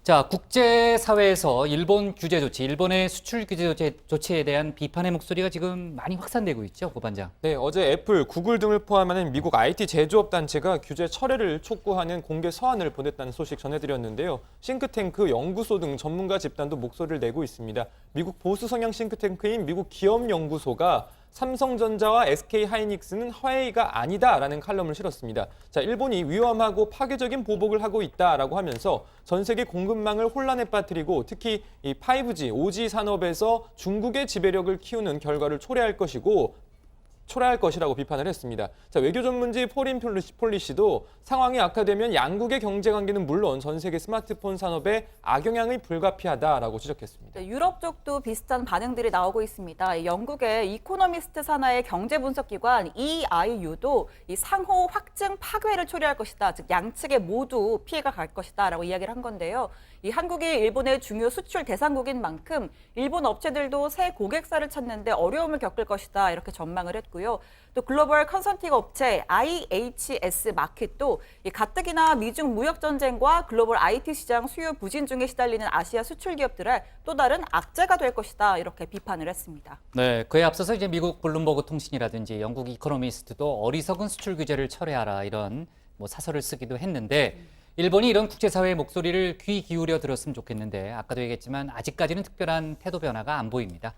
자, 국제사회에서 일본 규제 조치, 일본의 수출 규제 조치에 대한 비판의 목소리가 지금 많이 확산되고 있죠, 고 반장. 네, 어제 애플, 구글 등을 포함하는 미국 IT 제조업 단체가 규제 철회를 촉구하는 공개 서한을 보냈다는 소식 전해드렸는데요. 싱크탱크, 연구소 등 전문가 집단도 목소리를 내고 있습니다. 미국 보수 성향 싱크탱크인 미국 기업연구소가 삼성전자와 SK하이닉스는 화웨이가 아니다라는 칼럼을 실었습니다. 자, 일본이 위험하고 파괴적인 보복을 하고 있다라고 하면서 전 세계 공급망을 혼란에 빠뜨리고 특히 이 5G, 5G 산업에서 중국의 지배력을 키우는 결과를 초래할 것이라고 비판을 했습니다. 자, 외교 전문지 포린 폴리시도 상황이 악화되면 양국의 경제 관계는 물론 전 세계 스마트폰 산업에 악영향이 불가피하다라고 지적했습니다. 네, 유럽 쪽도 비슷한 반응들이 나오고 있습니다. 영국의 이코노미스트 산하의 경제 분석기관 EIU도 이 상호 확증 파괴를 초래할 것이다. 즉 양측에 모두 피해가 갈 것이다라고 이야기를 한 건데요. 이 한국이 일본의 중요 수출 대상국인 만큼 일본 업체들도 새 고객사를 찾는데 어려움을 겪을 것이다 이렇게 전망을 했고요. 또 글로벌 컨설팅 업체 IHS 마켓도 이 가뜩이나 미중 무역 전쟁과 글로벌 IT 시장 수요 부진 중에 시달리는 아시아 수출 기업들의 또 다른 악재가 될 것이다 이렇게 비판을 했습니다. 네, 그에 앞서서 이제 미국 블룸버그 통신이라든지 영국 이코노미스트도 어리석은 수출 규제를 철회하라 이런 뭐 사설을 쓰기도 했는데 일본이 이런 국제사회의 목소리를 귀 기울여 들었으면 좋겠는데 아까도 얘기했지만 아직까지는 특별한 태도 변화가 안 보입니다.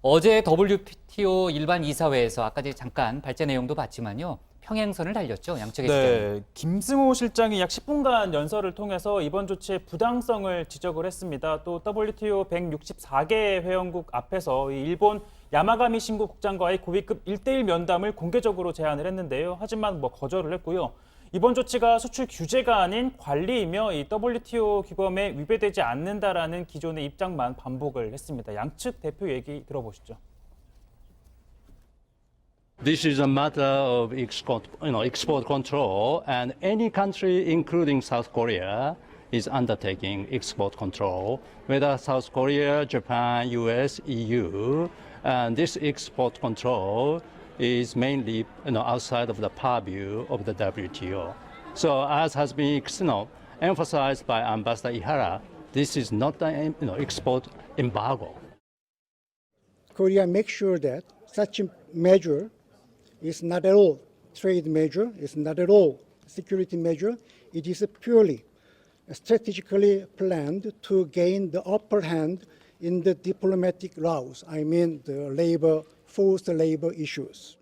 어제 WTO 일반 이사회에서 아까 잠깐 발제 내용도 봤지만요. 평행선을 달렸죠. 양측의 주장이. 네, 김승호 실장이 약 10분간 연설을 통해서 이번 조치의 부당성을 지적을 했습니다. 또 WTO 164개 회원국 앞에서 이 일본 야마가미 신구 국장과의 고위급 1대1 면담을 공개적으로 제안을 했는데요. 하지만 거절을 했고요. 이번 조치가 수출 규제가 아닌 관리이며 이 WTO 규범에 위배되지 않는다라는 기존의 입장만 반복을 했습니다. 양측 대표 얘기 들어보시죠. This is a matter of export control, and any country, including South Korea, is undertaking export control, whether South Korea, Japan, US, EU, and this export control is mainly outside of the purview of the WTO. So, as has been emphasized by Ambassador Ihara, this is not an export embargo. Korea makes sure that such a measure is not at all trade measure, it's not at all security measure. It is purely strategically planned to gain the upper hand in the diplomatic routes. I mean the forced labor issues.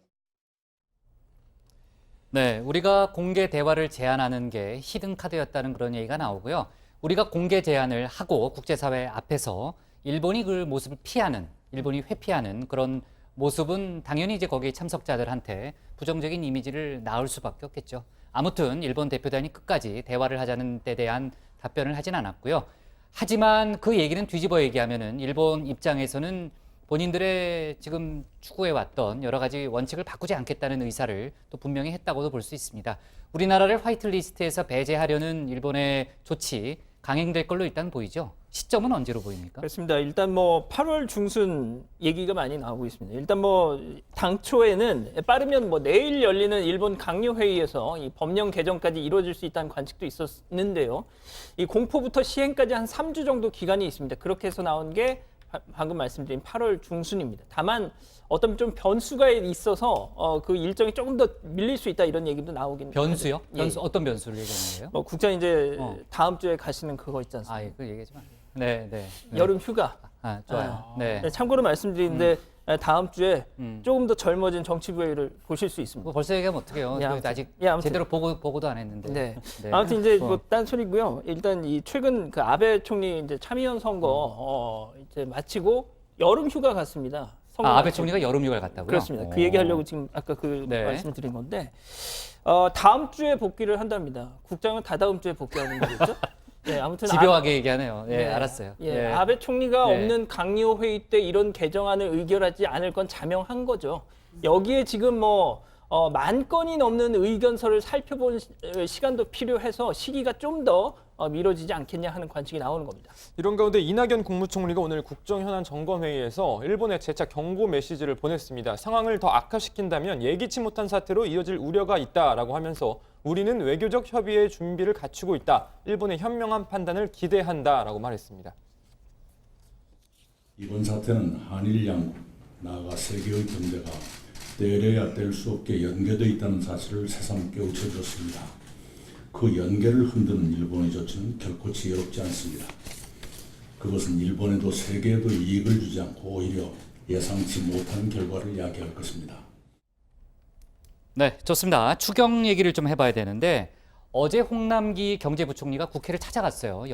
네, 우리가 공개 대화를 제안하는 게 히든 카드였다는 그런 얘기가 나오고요. 우리가 공개 제안을 하고 국제사회 앞에서 일본이 그 모습을 피하는, 일본이 회피하는 그런 모습은 당연히 이제 거기 참석자들한테 부정적인 이미지를 낳을 수밖에 없겠죠. 아무튼 일본 대표단이 끝까지 대화를 하자는 데 대한 답변을 하진 않았고요. 하지만 그 얘기는 뒤집어 얘기하면은 일본 입장에서는 본인들의 지금 추구해왔던 여러 가지 원칙을 바꾸지 않겠다는 의사를 또 분명히 했다고도 볼 수 있습니다. 우리나라를 화이트리스트에서 배제하려는 일본의 조치 강행될 걸로 일단 보이죠. 시점은 언제로 보입니까? 그렇습니다. 일단 8월 중순 얘기가 많이 나오고 있습니다. 일단 당초에는 빠르면 내일 열리는 일본 강요회의에서 이 법령 개정까지 이루어질 수 있다는 관측도 있었는데요. 이 공포부터 시행까지 한 3주 정도 기간이 있습니다. 그렇게 해서 나온 게 방금 말씀드린 8월 중순입니다. 다만 어떤 좀 변수가 있어서 그 일정이 조금 더 밀릴 수 있다 이런 얘기도 나오긴 변수요? 하죠. 변수 어떤 변수를 얘기하는 거예요? 국장 이제 다음 주에 가시는 그거 있지 않습니까? 그 얘기하지 마. 네. 여름 휴가. 좋아요. 네. 참고로 말씀드리는데 다음 주에 조금 더 젊어진 정치부회의를 보실 수 있습니다. 벌써 얘기하면 어떡해요? 아직 제대로 보고도 안 했는데. 네. 아무튼 이제 딴소리고요. 일단 이 최근 그 아베 총리 이제 참의원 선거 이제 마치고 여름 휴가 갔습니다. 아베 총리가 여름 휴가를 갔다고요? 그렇습니다. 그 얘기하려고 지금 아까 말씀드린 건데 다음 주에 복귀를 한답니다. 국장은 다다음 주에 복귀하는 거겠죠? 네, 아무튼 집요하게 얘기하네요. 알았어요. 아베 총리가 없는 강요 회의 때 이런 개정안을 의결하지 않을 건 자명한 거죠. 여기에 지금 만 건이 넘는 의견서를 살펴본 시간도 필요해서 시기가 좀 더 미뤄지지 않겠냐 하는 관측이 나오는 겁니다. 이런 가운데 이낙연 국무총리가 오늘 국정현안 점검회의에서 일본에 재차 경고 메시지를 보냈습니다. 상황을 더 악화시킨다면 예기치 못한 사태로 이어질 우려가 있다라고 하면서 우리는 외교적 협의의 준비를 갖추고 있다. 일본의 현명한 판단을 기대한다라고 말했습니다. 이번 사태는 한일 양국, 나아가 세계의 경제가 떼려야 뗄 수 없게 연계되어 있다는 사실을 새삼 깨우쳐줬습니다. 그 연계를 흔드는 일본의 조치는 결코 지혜롭지 않습니다. 그것은 일본에도 세계에도 이익을 주지 않고 오히려 예상치 못한 결과를 야기할 것입니다. 네, 좋습니다. 추경 얘기를 좀 해봐야 되는데 어제 홍남기 경제부총리가 국회를 찾아갔어요.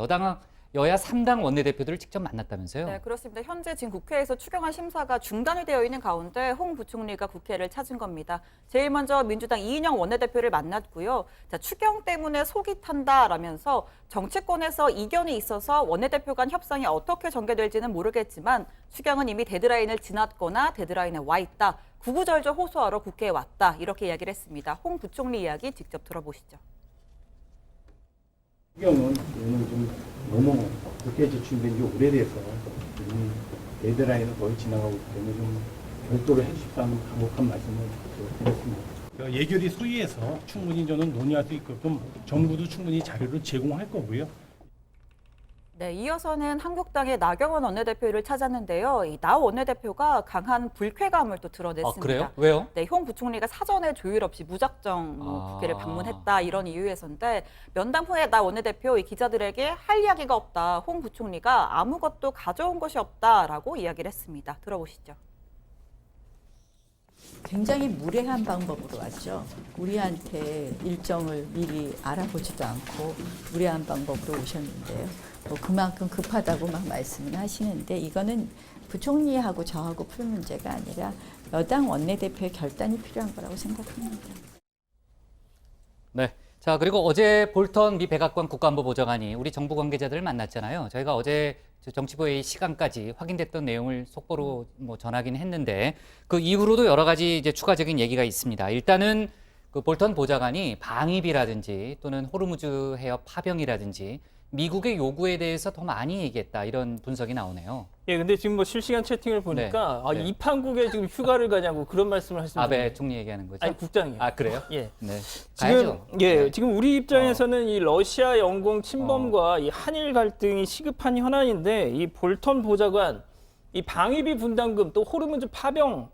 여야 3당 원내대표들을 직접 만났다면서요? 네, 그렇습니다. 현재 지금 국회에서 추경안 심사가 중단이 되어 있는 가운데 홍 부총리가 국회를 찾은 겁니다. 제일 먼저 민주당 이인영 원내대표를 만났고요. 추경 때문에 속이 탄다라면서 정치권에서 이견이 있어서 원내대표 간 협상이 어떻게 전개될지는 모르겠지만 추경은 이미 데드라인을 지났거나 데드라인에 와 있다. 구구절절 호소하러 국회에 왔다. 이렇게 이야기를 했습니다. 홍 부총리 이야기 직접 들어보시죠. 추경은 좀 너무 늦게 제출된 지 오래돼서 이미 데드라인은 거의 지나가고 있기 때문에 좀 별도로 해주십사는 강력한 말씀을 드렸습니다. 예결위 소위에서 충분히 저는 논의할 수 있게끔 정부도 충분히 자료를 제공할 거고요. 네, 이어서는 한국당의 나경원 원내대표를 찾았는데요. 이 나 원내대표가 강한 불쾌감을 또 드러냈습니다. 아, 그래요? 왜요? 네, 홍 부총리가 사전에 조율 없이 무작정 국회를 방문했다 이런 이유에서인데 면담 후에 나 원내대표 이 기자들에게 할 이야기가 없다. 홍 부총리가 아무것도 가져온 것이 없다라고 이야기를 했습니다. 들어보시죠. 굉장히 무례한 방법으로 왔죠. 우리한테 일정을 미리 알아보지도 않고 무례한 방법으로 오셨는데요. 뭐 그만큼 급하다고 막 말씀을 하시는데 이거는 부총리하고 저하고 풀 문제가 아니라 여당 원내대표의 결단이 필요한 거라고 생각합니다. 네. 자, 그리고 어제 볼턴 미 백악관 국가안보보좌관이 우리 정부 관계자들을 만났잖아요. 저희가 어제 정치부의 시간까지 확인됐던 내용을 속보로 전하긴 했는데 그 이후로도 여러 가지 이제 추가적인 얘기가 있습니다. 일단은 그 볼턴 보좌관이 방위비라든지 또는 호르무즈 해협 파병이라든지 미국의 요구에 대해서 더 많이 얘기했다 이런 분석이 나오네요. 예, 근데 지금 뭐 실시간 채팅을 보니까 네. 네. 이 판국에 지금 휴가를 가냐고 그런 말씀을 하시는 아베 총리 얘기하는 거죠? 아니, 국장이요. 아, 그래요? 예. 네. 지금 가야죠. 예, 네. 지금 우리 입장에서는 이 러시아 영공 침범과 이 한일 갈등이 시급한 현안인데 이 볼턴 보좌관 이 방위비 분담금 또 호르무즈 파병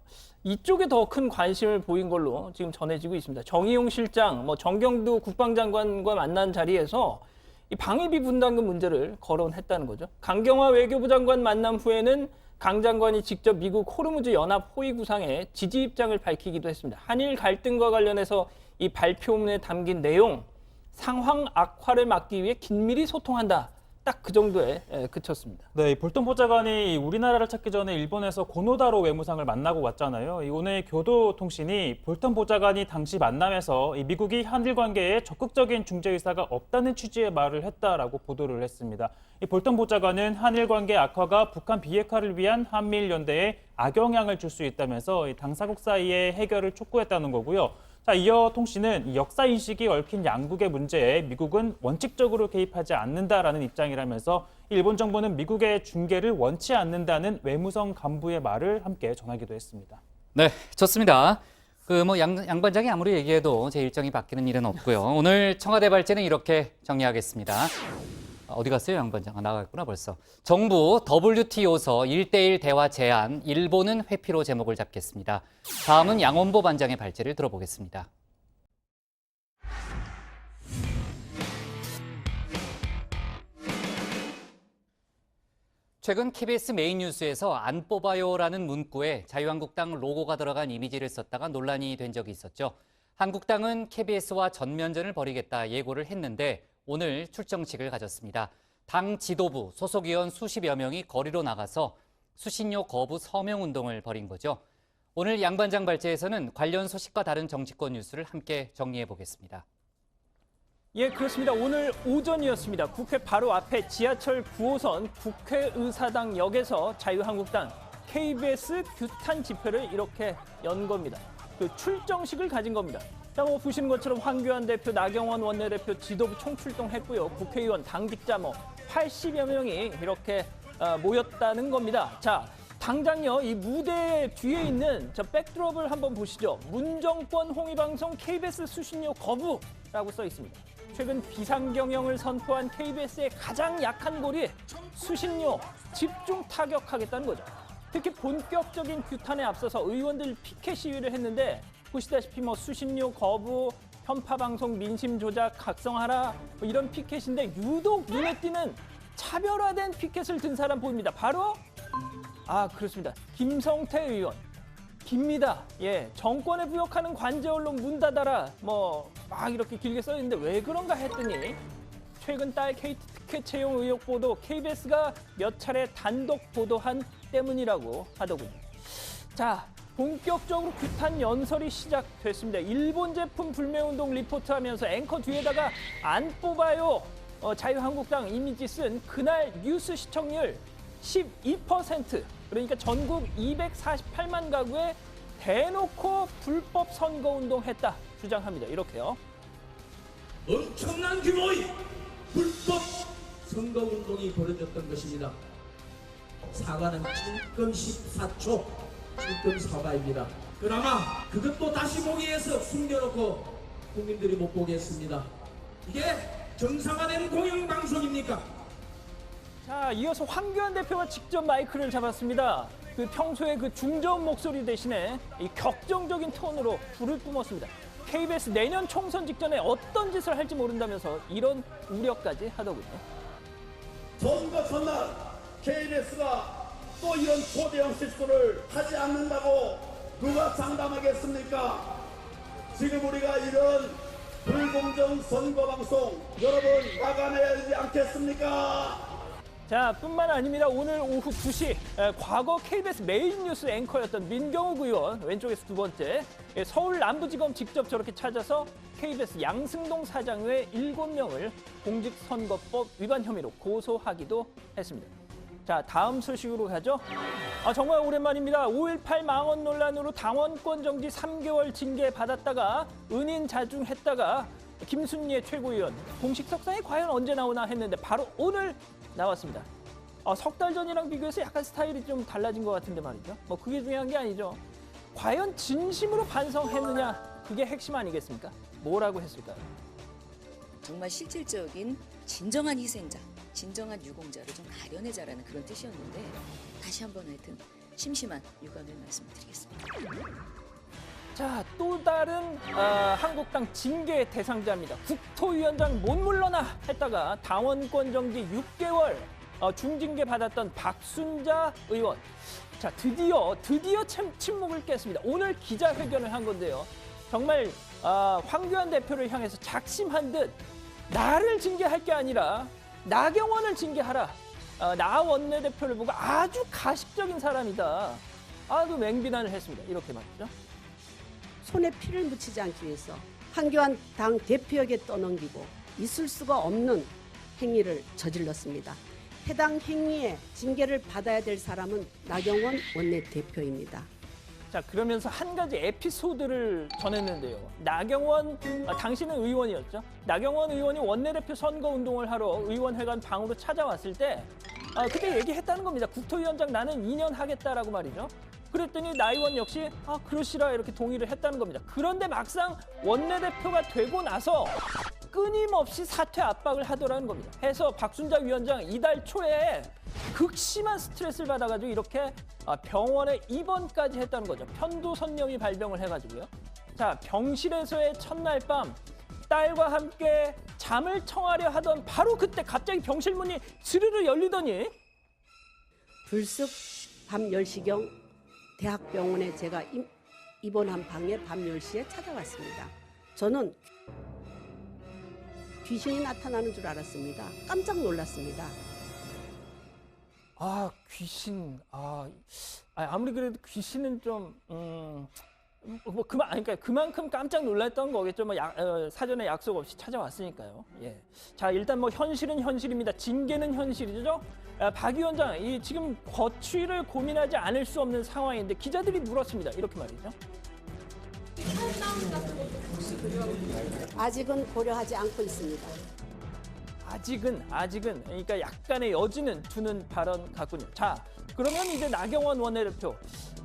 이쪽에 더 큰 관심을 보인 걸로 지금 전해지고 있습니다. 정의용 실장, 뭐 정경두 국방장관과 만난 자리에서 이 방위비 분담금 문제를 거론했다는 거죠. 강경화 외교부 장관 만남 후에는 강 장관이 직접 미국 호르무즈 연합 호위 구상에 지지 입장을 밝히기도 했습니다. 한일 갈등과 관련해서 이 발표문에 담긴 내용, 상황 악화를 막기 위해 긴밀히 소통한다. 딱 그 정도에 그쳤습니다. 네, 이 볼턴 보좌관이 우리나라를 찾기 전에 일본에서 고노다로 외무상을 만나고 왔잖아요. 이 오늘 교도통신이 볼턴 보좌관이 당시 만남에서 이 미국이 한일 관계에 적극적인 중재 의사가 없다는 취지의 말을 했다라고 보도를 했습니다. 이 볼턴 보좌관은 한일 관계 악화가 북한 비핵화를 위한 한미일 연대에 악영향을 줄 수 있다면서 이 당사국 사이의 해결을 촉구했다는 거고요. 자, 이어 통신은 이 역사 인식이 얽힌 양국의 문제에 미국은 원칙적으로 개입하지 않는다라는 입장이라면서 일본 정부는 미국의 중재를 원치 않는다는 외무성 간부의 말을 함께 전하기도 했습니다. 네, 좋습니다. 그 뭐 양반장이 아무리 얘기해도 제 일정이 바뀌는 일은 없고요. 오늘 청와대 발제는 이렇게 정리하겠습니다. 어디 갔어요, 양반장? 나가겠구나 벌써. 정부 WTO서 1:1 대화 제안, 일본은 회피로 제목을 잡겠습니다. 다음은 양원보 반장의 발제를 들어보겠습니다. 최근 KBS 메인 뉴스에서 안 뽑아요라는 문구에 자유한국당 로고가 들어간 이미지를 썼다가 논란이 된 적이 있었죠. 한국당은 KBS와 전면전을 벌이겠다 예고를 했는데 오늘 출정식을 가졌습니다. 당 지도부, 소속 의원 수십여 명이 거리로 나가서 수신료 거부 서명 운동을 벌인 거죠. 오늘 양반장 발제에서는 관련 소식과 다른 정치권 뉴스를 함께 정리해 보겠습니다. 예, 그렇습니다. 오늘 오전이었습니다. 국회 바로 앞에 지하철 9호선 국회의사당역에서 자유한국당 KBS 규탄 집회를 이렇게 연 겁니다. 그 출정식을 가진 겁니다. 자, 뭐 보시는 것처럼 황교안 대표, 나경원 원내대표 지도부 총출동했고요. 국회의원, 당직자 80여 명이 이렇게 모였다는 겁니다. 자, 당장요 이 무대 뒤에 있는 저 백드롭을 한번 보시죠. 문정권 홍위방송 KBS 수신료 거부라고 써 있습니다. 최근 비상경영을 선포한 KBS의 가장 약한 골이 수신료 집중 타격하겠다는 거죠. 특히 본격적인 규탄에 앞서서 의원들 피켓 시위를 했는데 보시다시피 수신료 거부, 편파 방송 민심 조작 각성하라 이런 피켓인데 유독 눈에 띄는 차별화된 피켓을 든 사람 보입니다. 바로 그렇습니다. 김성태 의원. 깁니다. 예, 정권에 부역하는 관제 언론 문 닫아라. 막 이렇게 길게 써 있는데 왜 그런가 했더니 최근 딸 KT 특혜 채용 의혹 보도 KBS가 몇 차례 단독 보도한 때문이라고 하더군요. 자, 본격적으로 규탄 연설이 시작됐습니다. 일본 제품 불매운동 리포트하면서 앵커 뒤에다가 안 뽑아요. 자유한국당 이미지 쓴 그날 뉴스 시청률 12%. 그러니까 전국 248만 가구에 대놓고 불법 선거운동 했다 주장합니다. 이렇게요. 엄청난 규모의 불법 선거운동이 벌어졌던 것입니다. 사과는 찔끔 14초 찔끔 사과입니다. 그나마 그것도 다시 보기 위해서 숨겨놓고 국민들이 못 보겠습니다. 이게 정상화된 공영방송입니까? 자, 이어서 황교안 대표가 직접 마이크를 잡았습니다. 그 평소에 그 중저음 목소리 대신에 이 격정적인 톤으로 불을 뿜었습니다. KBS 내년 총선 직전에 어떤 짓을 할지 모른다면서 이런 우려까지 하더군요. 선거 전날 KBS가 또 이런 초대형 실수를 하지 않는다고 누가 장담하겠습니까? 지금 우리가 이런 불공정 선거 방송 여러분 막아내야 되지 않겠습니까? 자, 뿐만 아닙니다. 오늘 오후 2시 과거 KBS 메인 뉴스 앵커였던 민경욱 의원, 왼쪽에서 두 번째, 서울 남부지검 직접 저렇게 찾아서 KBS 양승동 사장 외 7명을 공직선거법 위반 혐의로 고소하기도 했습니다. 자, 다음 소식으로 가죠. 정말 오랜만입니다. 5.18 망언 논란으로 당원권 정지 3개월 징계 받았다가 은인 자중했다가 김순례 최고위원 공식 석상이 과연 언제 나오나 했는데 바로 오늘 나왔습니다. 석 달 전이랑 비교해서 약간 스타일이 좀 달라진 것 같은데 말이죠. 뭐 그게 중요한 게 아니죠. 과연 진심으로 반성했느냐, 그게 핵심 아니겠습니까? 뭐라고 했을까요? 정말 실질적인 진정한 희생자, 진정한 유공자를 좀 가려내자라는 그런 뜻이었는데 다시 한번 하여튼 심심한 유감을 말씀드리겠습니다. 자, 또 다른 한국당 징계 대상자입니다. 국토위원장 못 물러나 했다가 당원권 정지 6개월 중징계 받았던 박순자 의원. 자, 드디어 침묵을 깼습니다. 오늘 기자회견을 한 건데요. 정말 황교안 대표를 향해서 작심한 듯 나를 징계할 게 아니라 나경원을 징계하라. 나 원내대표를 보고 아주 가식적인 사람이다. 아주 맹비난을 했습니다. 이렇게 말이죠. 손에 피를 묻히지 않기 위해서 황교안 당 대표에게 떠넘기고 있을 수가 없는 행위를 저질렀습니다. 해당 행위에 징계를 받아야 될 사람은 나경원 원내대표입니다. 자, 그러면서 한 가지 에피소드를 전했는데요. 나경원, 당시는 의원이었죠. 나경원 의원이 원내대표 선거운동을 하러 의원회관 방으로 찾아왔을 때 그때 얘기했다는 겁니다. 국토위원장 나는 2년 하겠다라고 말이죠. 그랬더니 나 의원 역시 그러시라 이렇게 동의를 했다는 겁니다. 그런데 막상 원내대표가 되고 나서 끊임없이 사퇴 압박을 하더라는 겁니다. 해서 박순자 위원장 이달 초에 극심한 스트레스를 받아가지고 이렇게 병원에 입원까지 했다는 거죠. 편도선염이 발병을 해가지고요. 자, 병실에서의 첫날 밤 딸과 함께 잠을 청하려 하던 바로 그때 갑자기 병실 문이 스르르 열리더니 불쑥 밤 10시경 대학병원에 제가 입원한 방에 밤 10시에 찾아왔습니다. 저는 귀신이 나타나는 줄 알았습니다. 깜짝 놀랐습니다. 귀신. 아무리 그래도 귀신은 좀 그러니까 그만큼 깜짝 놀랐던 거겠죠. 사전에 약속 없이 찾아왔으니까요. 예. 자, 일단 현실은 현실입니다. 징계는 현실이죠. 박 위원장, 지금 거취를 고민하지 않을 수 없는 상황인데 기자들이 물었습니다. 이렇게 말이죠. 아직은 고려하지 않고 있습니다. 아직은 그러니까 약간의 여지는 두는 발언 같군요. 자, 그러면 이제 나경원 원내대표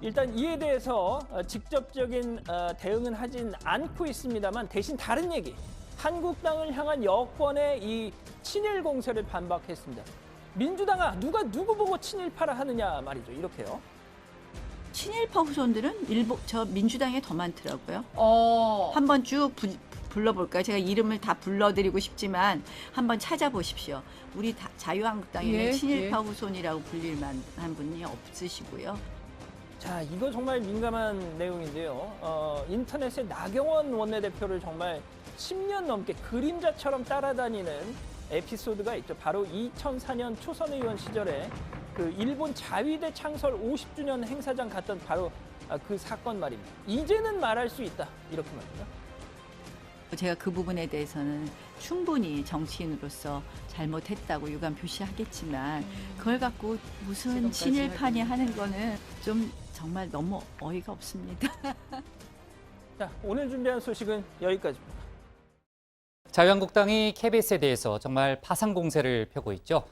일단 이에 대해서 직접적인 대응은 하진 않고 있습니다만 대신 다른 얘기, 한국당을 향한 여권의 이 친일 공세를 반박했습니다. 민주당아, 누가 누구 보고 친일파라 하느냐 말이죠. 이렇게요. 친일파 후손들은 저 민주당에 더 많더라고요. 한번 쭉 불러볼까요? 제가 이름을 다 불러드리고 싶지만 한번 찾아보십시오. 우리 자유한국당에는 친일파 후손이라고 불릴 만한 분이 없으시고요. 자, 이거 정말 민감한 내용인데요. 인터넷에 나경원 원내대표를 정말 10년 넘게 그림자처럼 따라다니는 에피소드가 있죠. 바로 2004년 초선 의원 시절에 그 일본 자위대 창설 50주년 행사장 갔던 바로 그 사건 말입니다. 이제는 말할 수 있다. 이렇게 말이죠. 제가 그 부분에 대해서는 충분히 정치인으로서 잘못했다고 유감 표시하겠지만 그걸 갖고 무슨 친일파니 하는 거는 좀 정말 너무 어이가 없습니다. 자, 오늘 준비한 소식은 여기까지입니다. 자유한국당이 KBS에 대해서 정말 파상 공세를 펴고 있죠.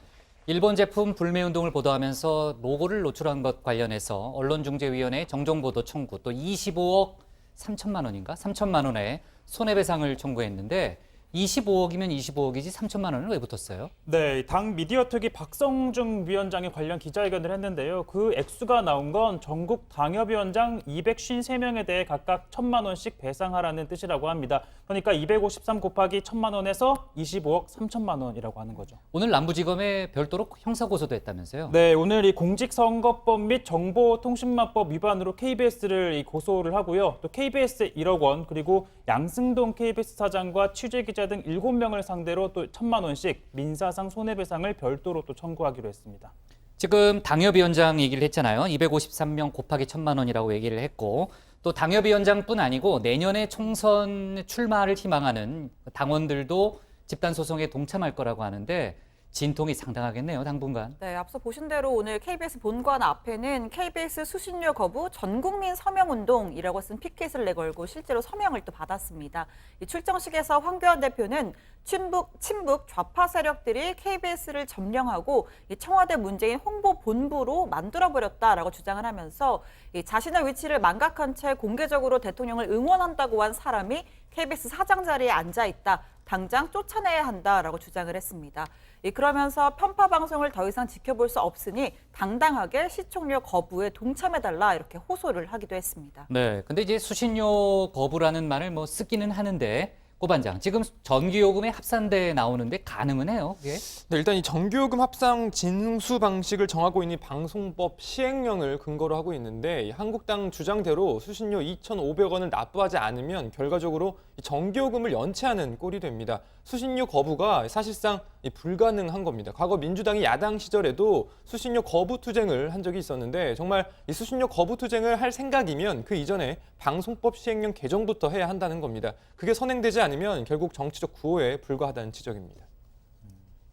일본 제품 불매 운동을 보도하면서 로고를 노출한 것 관련해서 언론중재위원회 정정보도 청구, 또 25억 3천만 원인가? 3천만 원의 손해배상을 청구했는데 25억이면 25억이지 3천만 원은 왜 붙었어요? 네, 당 미디어특위 박성중 위원장이 관련 기자회견을 했는데요. 그 액수가 나온 건 전국 당협위원장 253명에 대해 각각 1,000만 원씩 배상하라는 뜻이라고 합니다. 그러니까 253 곱하기 1,000만 원에서 25억 3천만 원이라고 하는 거죠. 오늘 남부지검에 별도로 형사 고소도 했다면서요? 네, 오늘 이 공직선거법 및 정보통신망법 위반으로 KBS를 고소를 하고요. 또 KBS 1억 원, 그리고 양승동 KBS 사장과 취재기자 등 7명을 상대로 또 1,000만 원씩 민사상 손해배상을 별도로 또 청구하기로 했습니다. 지금 당협위원장 얘기를 했잖아요. 253명 곱하기 1,000만 원이라고 얘기를 했고, 또 당협위원장뿐 아니고 내년에 총선 출마를 희망하는 당원들도 집단소송에 동참할 거라고 하는데 진통이 상당하겠네요, 당분간. 네, 앞서 보신 대로 오늘 KBS 본관 앞에는 KBS 수신료 거부 전국민 서명운동이라고 쓴 피켓을 내걸고 실제로 서명을 또 받았습니다. 이 출정식에서 황교안 대표는 친북 좌파 세력들이 KBS를 점령하고 이 청와대 문재인 홍보본부로 만들어버렸다라고 주장을 하면서 이 자신의 위치를 망각한 채 공개적으로 대통령을 응원한다고 한 사람이 KBS 사장 자리에 앉아있다. 당장 쫓아내야 한다라고 주장을 했습니다. 그러면서 편파 방송을 더 이상 지켜볼 수 없으니 당당하게 시청료 거부에 동참해달라 이렇게 호소를 하기도 했습니다. 네, 근데 이제 수신료 거부라는 말을 뭐 쓰기는 하는데 고 반장, 지금 전기요금에 합산돼 나오는데 가능은 해요, 그게? 네, 일단 이 전기요금 합산 징수 방식을 정하고 있는 방송법 시행령을 근거로 하고 있는데 이 한국당 주장대로 수신료 2,500원을 납부하지 않으면 결과적으로 이 전기요금을 연체하는 꼴이 됩니다. 수신료 거부가 사실상 불가능한 겁니다. 과거 민주당이 야당 시절에도 수신료 거부 투쟁을 한 적이 있었는데 정말 이 수신료 거부 투쟁을 할 생각이면 그 이전에 방송법 시행령 개정부터 해야 한다는 겁니다. 그게 선행되지 않으면 결국 정치적 구호에 불과하다는 지적입니다.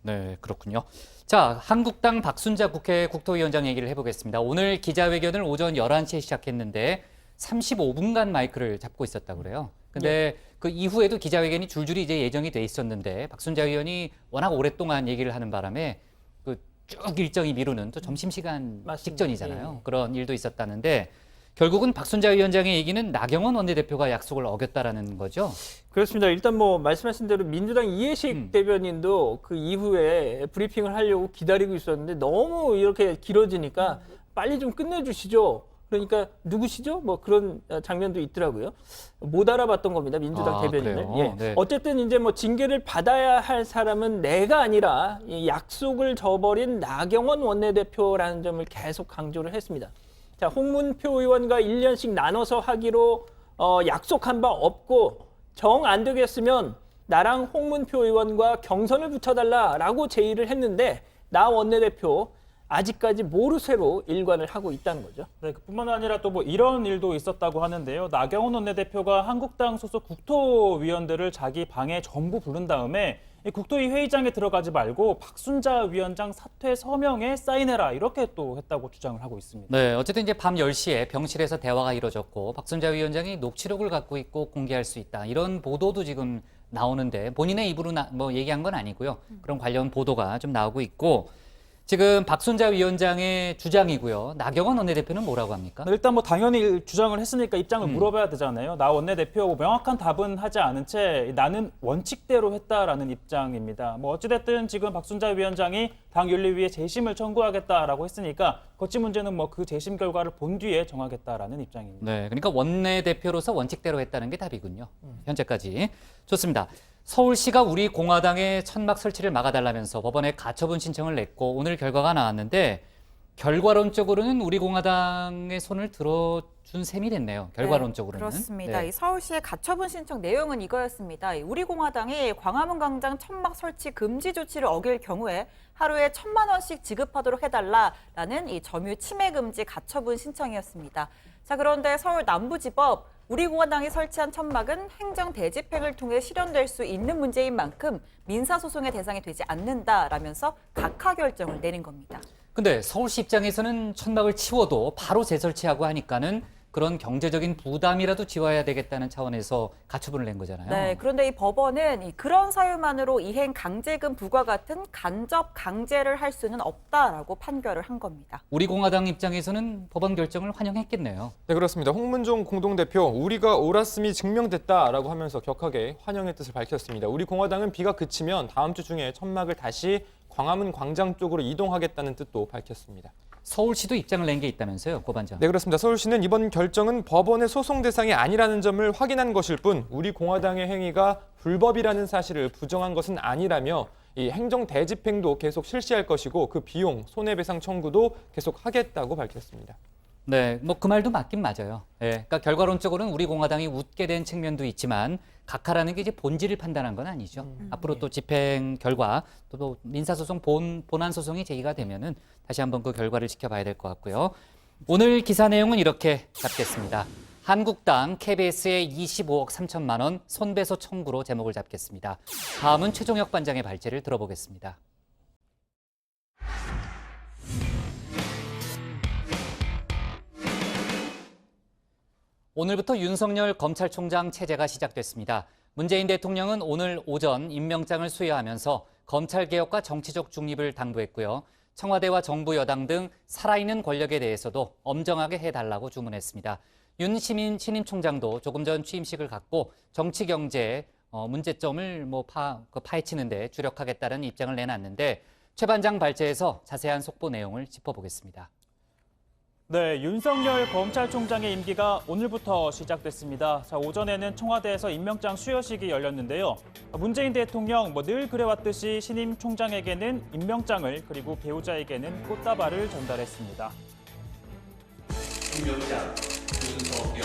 네, 그렇군요. 자, 한국당 박순자 국회 국토위원장 얘기를 해보겠습니다. 오늘 기자회견을 오전 11시에 시작했는데 35분간 마이크를 잡고 있었다고 그래요. 근데 그 이후에도 기자회견이 줄줄이 이제 예정이 돼 있었는데 박순자 의원이 워낙 오랫동안 얘기를 하는 바람에 그 쭉 일정이 미루는 또 점심시간 직전이잖아요. 그런 일도 있었다는데 결국은 박순자 위원장의 얘기는 나경원 원내대표가 약속을 어겼다라는 거죠? 그렇습니다. 일단 뭐 말씀하신 대로 민주당 이해식 대변인도 그 이후에 브리핑을 하려고 기다리고 있었는데 너무 이렇게 길어지니까 빨리 좀 끝내주시죠. 그러니까 누구시죠? 뭐 그런 장면도 있더라고요. 못 알아봤던 겁니다. 민주당 대변인을. 예. 네. 어쨌든 이제 뭐 징계를 받아야 할 사람은 내가 아니라 이 약속을 저버린 나경원 원내대표라는 점을 계속 강조를 했습니다. 자, 홍문표 의원과 1년씩 나눠서 하기로 약속한 바 없고 정 안 되겠으면 나랑 홍문표 의원과 경선을 붙여달라라고 제의를 했는데 나 원내대표 아직까지 모르쇠로 일관을 하고 있다는 거죠. 네, 그뿐만 아니라 또 뭐 이런 일도 있었다고 하는데요. 나경원 원내대표가 한국당 소속 국토위원들을 자기 방에 전부 부른 다음에 이 국토위 회의장에 들어가지 말고 박순자 위원장 사퇴 서명에 사인해라 이렇게 또 했다고 주장을 하고 있습니다. 네, 어쨌든 이제 밤 10시에 병실에서 대화가 이루어졌고 박순자 위원장이 녹취록을 갖고 있고 공개할 수 있다. 이런 보도도 지금 나오는데 본인의 입으로 뭐 얘기한 건 아니고요. 그런 관련 보도가 좀 나오고 있고 지금 박순자 위원장의 주장이고요. 나경원 원내대표는 뭐라고 합니까? 일단 뭐 당연히 주장을 했으니까 입장을 물어봐야 되잖아요. 나 원내대표 뭐 명확한 답은 하지 않은 채 나는 원칙대로 했다라는 입장입니다. 뭐 어찌됐든 지금 박순자 위원장이 당윤리위에 재심을 청구하겠다라고 했으니까 거치 문제는 뭐 그 재심 결과를 본 뒤에 정하겠다라는 입장입니다. 네, 그러니까 원내대표로서 원칙대로 했다는 게 답이군요. 현재까지. 좋습니다. 서울시가 우리 공화당의 천막 설치를 막아달라면서 법원에 가처분 신청을 냈고 오늘 결과가 나왔는데 결과론적으로는 우리 공화당의 손을 들어준 셈이 됐네요. 결과론적으로는. 네, 그렇습니다. 네. 이 서울시의 가처분 신청 내용은 이거였습니다. 우리 공화당이 광화문 광장 천막 설치 금지 조치를 어길 경우에 하루에 1,000만 원씩 지급하도록 해달라라는 이 점유 침해 금지 가처분 신청이었습니다. 자, 그런데 서울 남부지법 우리 공화당이 설치한 천막은 행정 대집행을 통해 실현될 수 있는 문제인 만큼 민사소송의 대상이 되지 않는다라면서 각하 결정을 내린 겁니다. 근데 서울시 입장에서는 천막을 치워도 바로 재설치하고 하니까는 그런 경제적인 부담이라도 지워야 되겠다는 차원에서 가처분을 낸 거잖아요. 네, 그런데 이 법원은 그런 사유만으로 이행 강제금 부과 같은 간접 강제를 할 수는 없다라고 판결을 한 겁니다. 우리 공화당 입장에서는 법원 결정을 환영했겠네요. 네, 그렇습니다. 홍문종 공동대표, 우리가 옳았음이 증명됐다라고 하면서 격하게 환영의 뜻을 밝혔습니다. 우리 공화당은 비가 그치면 다음 주 중에 천막을 다시 광화문 광장 쪽으로 이동하겠다는 뜻도 밝혔습니다. 서울시도 입장을 낸 게 있다면서요, 고반장. 네, 그렇습니다. 서울시는 이번 결정은 법원의 소송 대상이 아니라는 점을 확인한 것일 뿐 우리 공화당의 행위가 불법이라는 사실을 부정한 것은 아니라며 이 행정 대집행도 계속 실시할 것이고 그 비용, 손해배상 청구도 계속 하겠다고 밝혔습니다. 네, 뭐 그 말도 맞긴 맞아요. 예, 그러니까 결과론적으로는 우리 공화당이 웃게 된 측면도 있지만 각하라는 게 이제 본질을 판단한 건 아니죠. 앞으로 또 집행 결과 또 민사소송 본안 소송이 제기가 되면은 다시 한번 그 결과를 지켜봐야 될 것 같고요. 오늘 기사 내용은 이렇게 잡겠습니다. 한국당 KBS의 25억 3천만 원 손배소 청구로 제목을 잡겠습니다. 다음은 최종혁 반장의 발제를 들어보겠습니다. 오늘부터 윤석열 검찰총장 체제가 시작됐습니다. 문재인 대통령은 오늘 오전 임명장을 수여하면서 검찰개혁과 정치적 중립을 당부했고요. 청와대와 정부 여당 등 살아있는 권력에 대해서도 엄정하게 해달라고 주문했습니다. 윤 신임 총장도 조금 전 취임식을 갖고 정치 경제의 문제점을 파헤치는 데 주력하겠다는 입장을 내놨는데 최 반장 발제에서 자세한 속보 내용을 짚어보겠습니다. 네, 윤석열 검찰총장의 임기가 오늘부터 시작됐습니다. 자, 오전에는 청와대에서 임명장 수여식이 열렸는데요. 문재인 대통령 늘 그래왔듯이 신임 총장에게는 임명장을 그리고 배우자에게는 꽃다발을 전달했습니다. 임명장 윤석열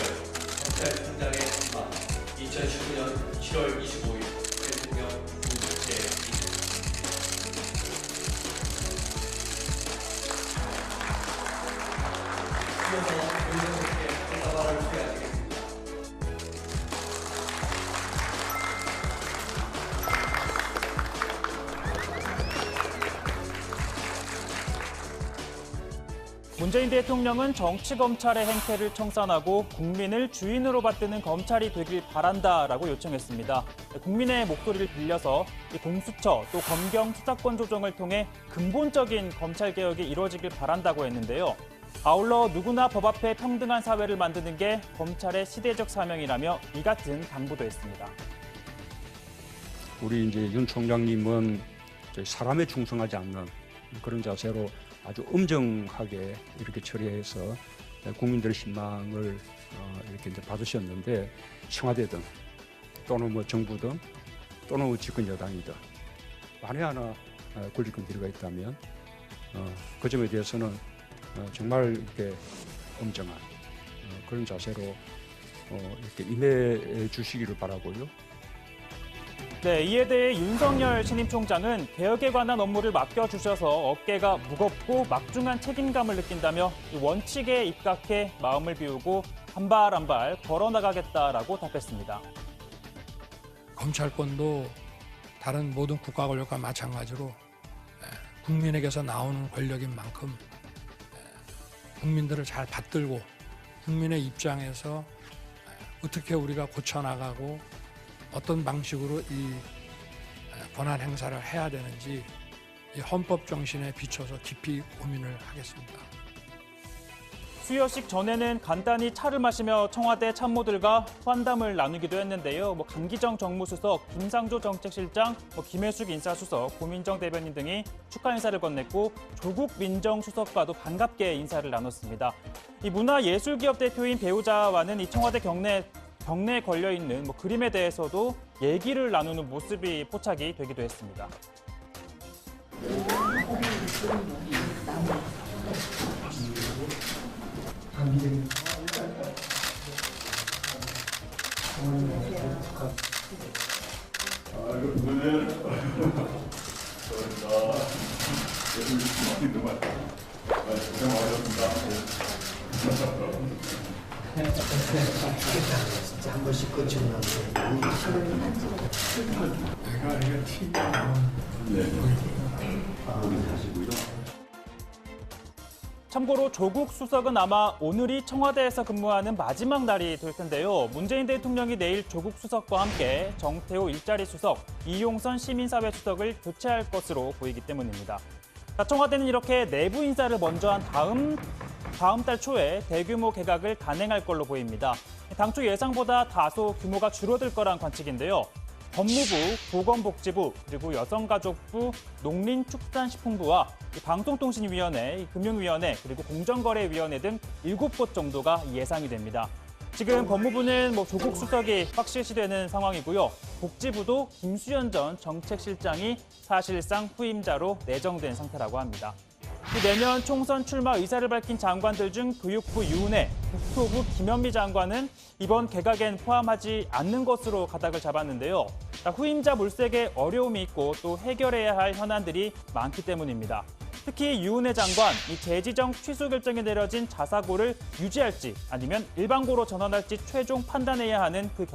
검찰총장의 임명 2019년 7월 25일 대통령 문재인 이어서 윤석열께 꽃다발을 수여하겠습니다. 문재인 대통령은 정치검찰의 행태를 청산하고 국민을 주인으로 받드는 검찰이 되길 바란다라고 요청했습니다. 국민의 목소리를 빌려서 공수처 또 검경 수사권 조정을 통해 근본적인 검찰개혁이 이루어지길 바란다고 했는데요. 아울러 누구나 법 앞에 평등한 사회를 만드는 게 검찰의 시대적 사명이라며 이 같은 당부도 했습니다. 우리 이제 윤 총장님은 사람에 충성하지 않는 그런 자세로 아주 엄정하게 이렇게 처리해서 국민들의 신망을 이렇게 이제 받으셨는데 청와대든 또는 정부든 또는 집권 여당이든 만에 하나 권리권 비리가 있다면 그 점에 대해서는 정말 이렇게 엄정한 그런 자세로 이렇게 임해 주시기를 바라고요. 네, 이에 대해 윤석열 신임 총장은 개혁에 관한 업무를 맡겨주셔서 어깨가 무겁고 막중한 책임감을 느낀다며 원칙에 입각해 마음을 비우고 한 발 한 발 걸어나가겠다라고 답했습니다. 검찰권도 다른 모든 국가 권력과 마찬가지로 국민에게서 나오는 권력인 만큼 국민들을 잘 받들고 국민의 입장에서 어떻게 우리가 고쳐나가고 어떤 방식으로 이 권한 행사를 해야 되는지 이 헌법 정신에 비춰서 깊이 고민을 하겠습니다. 수여식 전에는 간단히 차를 마시며 청와대 참모들과 환담을 나누기도 했는데요. 강기정 정무수석, 김상조 정책실장, 김혜숙 인사수석, 고민정 대변인 등이 축하 인사를 건넸고 조국 민정수석과도 반갑게 인사를 나눴습니다. 이 문화예술기업 대표인 배우자와는 이 청와대 경내에 걸려있는 그림에 대해서도 얘기를 나누는 모습이 포착이 되기도 했습니다. 진짜 한 번씩 거치고 내가 이게 TV 네. 하시고요. 참고로 조국 수석은 아마 오늘이 청와대에서 근무하는 마지막 날이 될 텐데요. 문재인 대통령이 내일 조국 수석과 함께 정태호 일자리 수석, 이용선 시민사회 수석을 교체할 것으로 보이기 때문입니다. 청와대는 이렇게 내부 인사를 먼저 한 다음 달 초에 대규모 개각을 단행할 걸로 보입니다. 당초 예상보다 다소 규모가 줄어들 거란 관측인데요. 법무부, 보건복지부, 그리고 여성가족부, 농林축산식품부와 방송통신위원회, 금융위원회, 그리고 공정거래위원회 등 7곳 정도가 예상이 됩니다. 지금 법무부는 조국 수석이 확실시되는 상황이고요. 복지부도 김수현 전 정책실장이 사실상 후임자로 내정된 상태라고 합니다. 내년 총선 출마 의사를 밝힌 장관들 중 교육부 유은혜, 국토부 김현미 장관은 이번 개각엔 포함하지 않는 것으로 가닥을 잡았는데요. 후임자 물색에 어려움이 있고 또 해결해야 할 현안들이 많기 때문입니다. 특히 유은혜 장관, 이 재지정 취소 결정이 내려진 자사고를 유지할지 아니면 일반고로 전환할지 최종 판단해야 하는 그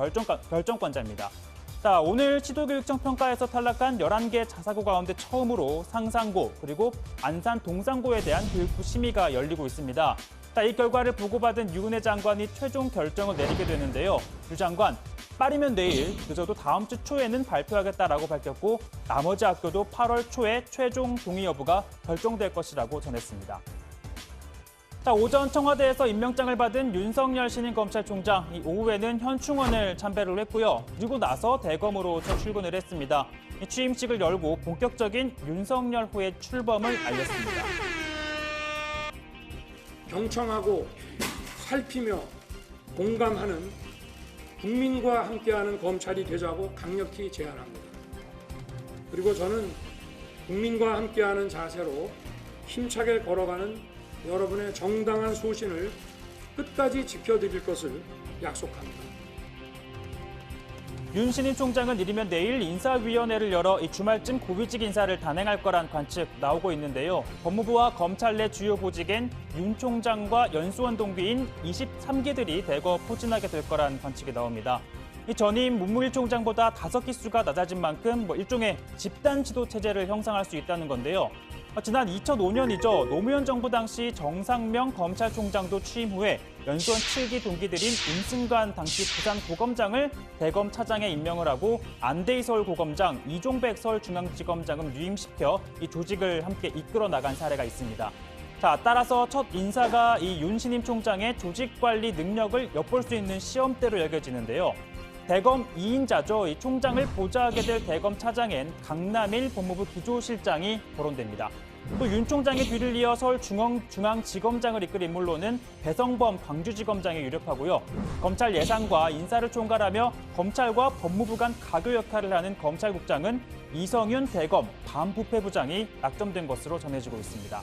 결정권자입니다. 오늘 시도교육청 평가에서 탈락한 11개 자사고 가운데 처음으로 상산고 그리고 안산 동산고에 대한 교육부 심의가 열리고 있습니다. 이 결과를 보고받은 유은혜 장관이 최종 결정을 내리게 되는데요. 유 장관, 빠르면 내일, 늦어도 다음 주 초에는 발표하겠다라고 밝혔고 나머지 학교도 8월 초에 최종 동의 여부가 결정될 것이라고 전했습니다. 오전 청와대에서 임명장을 받은 윤석열 신임 검찰총장, 오후에는 현충원을 참배를 했고요. 그리고 나서 대검으로 첫 출근을 했습니다. 취임식을 열고 본격적인 윤석열호의 출범을 알렸습니다. 경청하고 살피며 공감하는 국민과 함께하는 검찰이 되자고 강력히 제안합니다. 그리고 저는 국민과 함께하는 자세로 힘차게 걸어가는 여러분의 정당한 소신을 끝까지 지켜드릴 것을 약속합니다. 윤 신임 총장은 이르면 내일 인사위원회를 열어 이 주말쯤 고위직 인사를 단행할 거란 관측 나오고 있는데요. 법무부와 검찰 내 주요 보직엔 윤 총장과 연수원 동기인 23기들이 대거 포진하게 될 거란 관측이 나옵니다. 이 전임 문무일 총장보다 5기수가 낮아진 만큼 일종의 집단 지도 체제를 형성할 수 있다는 건데요. 지난 2005년이죠. 노무현 정부 당시 정상명 검찰총장도 취임 후에 연수원 7기 동기들인 임승관 당시 부산고검장을 대검 차장에 임명을 하고 안대희 서울고검장, 이종백 서울중앙지검장을 유임시켜 이 조직을 함께 이끌어 나간 사례가 있습니다. 따라서 첫 인사가 이 윤 신임 총장의 조직관리 능력을 엿볼 수 있는 시험대로 여겨지는데요. 대검 2인자죠. 이 총장을 보좌하게 될 대검 차장엔 강남일 법무부 기조실장이 거론됩니다. 또 윤 총장의 뒤를 이어 서울중앙지검장을 이끌 인물로는 배성범 광주지검장이 유력하고요. 검찰 예산과 인사를 총괄하며 검찰과 법무부 간 가교 역할을 하는 검찰국장은 이성윤 대검 반부패부장이 낙점된 것으로 전해지고 있습니다.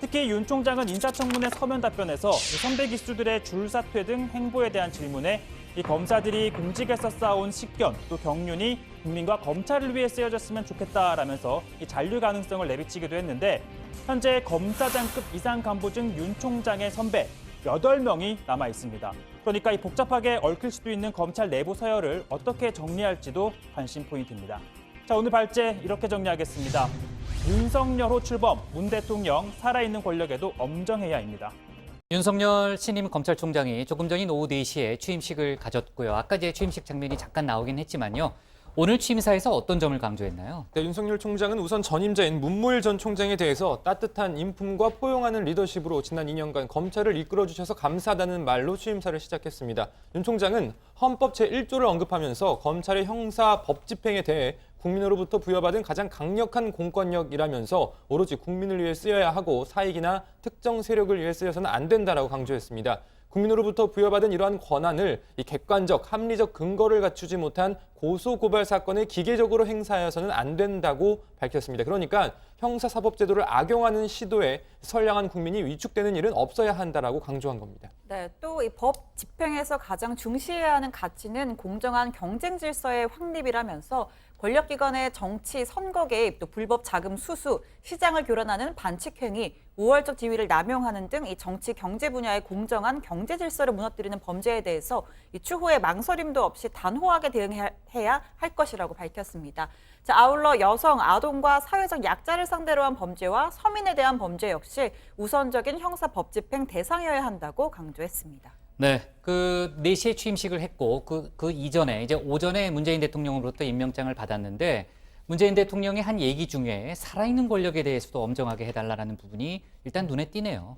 특히 윤 총장은 인사청문회 서면 답변에서 선배 기수들의 줄사퇴 등 행보에 대한 질문에 이 검사들이 공직에서 쌓아온 식견 또 경륜이 국민과 검찰을 위해 쓰여졌으면 좋겠다라면서 이 잔류 가능성을 내비치기도 했는데 현재 검사장급 이상 간부 중 윤 총장의 선배 8명이 남아 있습니다. 그러니까 이 복잡하게 얽힐 수도 있는 검찰 내부 서열을 어떻게 정리할지도 관심 포인트입니다. 오늘 발제 이렇게 정리하겠습니다. 윤석열호 출범, 문 대통령 살아있는 권력에도 엄정해야입니다. 윤석열 신임 검찰총장이 조금 전인 오후 4시에 취임식을 가졌고요. 아까 제 취임식 장면이 잠깐 나오긴 했지만요. 오늘 취임사에서 어떤 점을 강조했나요? 네, 윤석열 총장은 우선 전임자인 문무일 전 총장에 대해서 따뜻한 인품과 포용하는 리더십으로 지난 2년간 검찰을 이끌어주셔서 감사하다는 말로 취임사를 시작했습니다. 윤 총장은 헌법 제1조를 언급하면서 검찰의 형사 법 집행에 대해 국민으로부터 부여받은 가장 강력한 공권력이라면서 오로지 국민을 위해 쓰여야 하고 사익이나 특정 세력을 위해 쓰여서는 안 된다라고 강조했습니다. 국민으로부터 부여받은 이러한 권한을 이 객관적, 합리적 근거를 갖추지 못한 고소고발 사건에 기계적으로 행사하여서는 안 된다고 밝혔습니다. 그러니까 형사사법제도를 악용하는 시도에 선량한 국민이 위축되는 일은 없어야 한다라고 강조한 겁니다. 네, 또 이 법 집행에서 가장 중시해야 하는 가치는 공정한 경쟁 질서의 확립이라면서 권력기관의 정치 선거 개입, 또 불법 자금 수수, 시장을 교란하는 반칙 행위, 우월적 지위를 남용하는 등 이 정치 경제 분야의 공정한 경제 질서를 무너뜨리는 범죄에 대해서 이 추후에 망설임도 없이 단호하게 대응해야 할 것이라고 밝혔습니다. 자, 아울러 여성, 아동과 사회적 약자를 상대로 한 범죄와 서민에 대한 범죄 역시 우선적인 형사 법 집행 대상이어야 한다고 강조했습니다. 네, 그 4시에 취임식을 했고 그 이전에 이제 오전에 문재인 대통령으로부터 임명장을 받았는데 문재인 대통령의 한 얘기 중에 살아있는 권력에 대해서도 엄정하게 해달라는 부분이 일단 눈에 띄네요.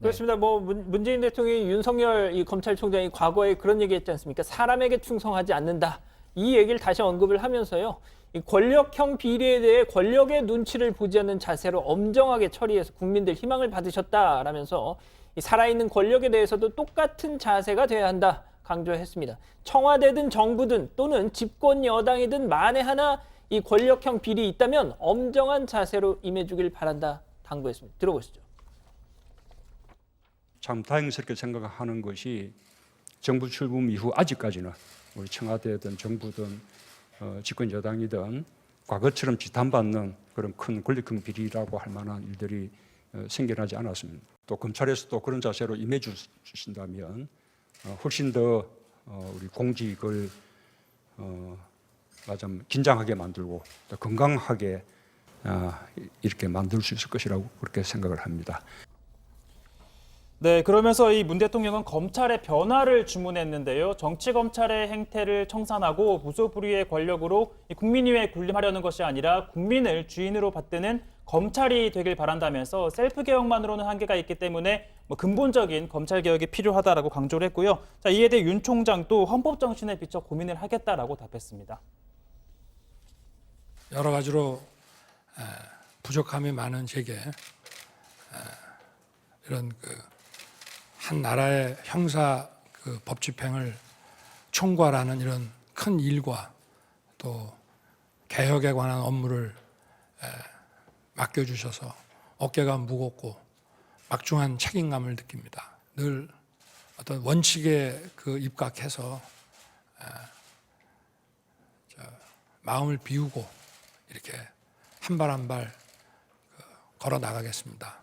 그렇습니다. 뭐 문재인 대통령이 윤석열 이 검찰총장이 과거에 그런 얘기했지 않습니까? 사람에게 충성하지 않는다. 이 얘기를 다시 언급을 하면서요. 이 권력형 비리에 대해 권력의 눈치를 보지 않는 자세로 엄정하게 처리해서 국민들 희망을 받으셨다라면서 이 살아있는 권력에 대해서도 똑같은 자세가 돼야 한다 강조했습니다. 청와대든 정부든 또는 집권 여당이든 만에 하나 이 권력형 비리 있다면 엄정한 자세로 임해주길 바란다 당부했습니다. 들어보시죠. 참 다행스럽게 생각하는 것이 정부 출범 이후 아직까지는 우리 청와대든 정부든 집권 여당이든 과거처럼 지탄받는 그런 큰 권력형 비리라고 할 만한 일들이 생겨나지 않았습니다. 또 검찰에서도 그런 자세로 임해 주신다면 훨씬 더 우리 공직을 좀 긴장하게 만들고 또 건강하게 이렇게 만들 수 있을 것이라고 그렇게 생각을 합니다. 네, 그러면서 이 문 대통령은 검찰의 변화를 주문했는데요. 정치 검찰의 행태를 청산하고 무소불위의 권력으로 국민위에 군림하려는 것이 아니라 국민을 주인으로 받드는 검찰이 되길 바란다면서 셀프 개혁만으로는 한계가 있기 때문에 근본적인 검찰 개혁이 필요하다라고 강조를 했고요. 자, 이에 대해 윤 총장도 헌법 정신에 비춰 고민을 하겠다라고 답했습니다. 여러 가지로 부족함이 많은 제게 이런 한 나라의 형사 법 집행을 총괄하는 이런 큰 일과 또 개혁에 관한 업무를 맡겨주셔서 어깨가 무겁고 막중한 책임감을 느낍니다. 늘 어떤 원칙에 입각해서 마음을 비우고 이렇게 한 발 한 발 걸어 나가겠습니다.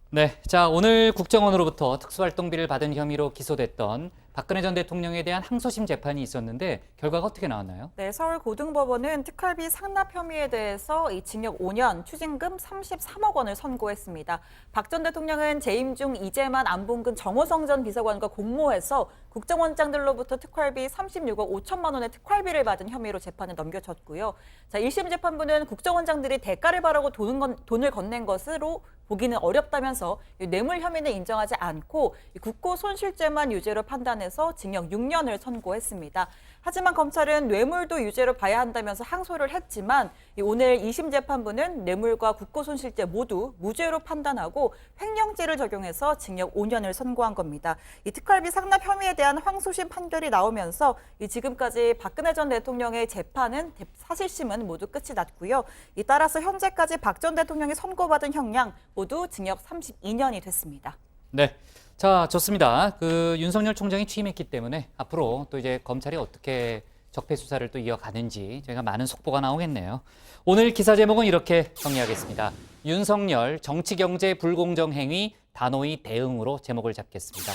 네, 자 오늘 국정원으로부터 특수활동비를 받은 혐의로 기소됐던 박근혜 전 대통령에 대한 항소심 재판이 있었는데 결과가 어떻게 나왔나요? 네, 서울고등법원은 특활비 상납 혐의에 대해서 이 징역 5년, 추징금 33억 원을 선고했습니다. 박 전 대통령은 재임 중 이재만, 안봉근, 정호성 전 비서관과 공모해서 국정원장들로부터 특활비 36억 5천만 원의 특활비를 받은 혐의로 재판에 넘겨졌고요. 자, 1심 재판부는 국정원장들이 대가를 바라고 돈을 건넨 것으로 보기는 어렵다면서 뇌물 혐의는 인정하지 않고 국고 손실죄만 유죄로 판단해서 징역 6년을 선고했습니다. 하지만 검찰은 뇌물도 유죄로 봐야 한다면서 항소를 했지만 오늘 2심 재판부는 뇌물과 국고 손실죄 모두 무죄로 판단하고 횡령죄를 적용해서 징역 5년을 선고한 겁니다. 이 특활비 상납 혐의에 대한 항소심 판결이 나오면서 지금까지 박근혜 전 대통령의 재판은 사실심은 모두 끝이 났고요. 따라서 현재까지 박 전 대통령이 선고받은 형량 모두 징역 32년이 됐습니다. 네, 자 좋습니다. 윤석열 총장이 취임했기 때문에 앞으로 또 이제 검찰이 어떻게 적폐 수사를 또 이어가는지 저희가 많은 속보가 나오겠네요. 오늘 기사 제목은 이렇게 정리하겠습니다. 윤석열 정치 경제 불공정 행위 단호히 대응으로 제목을 잡겠습니다.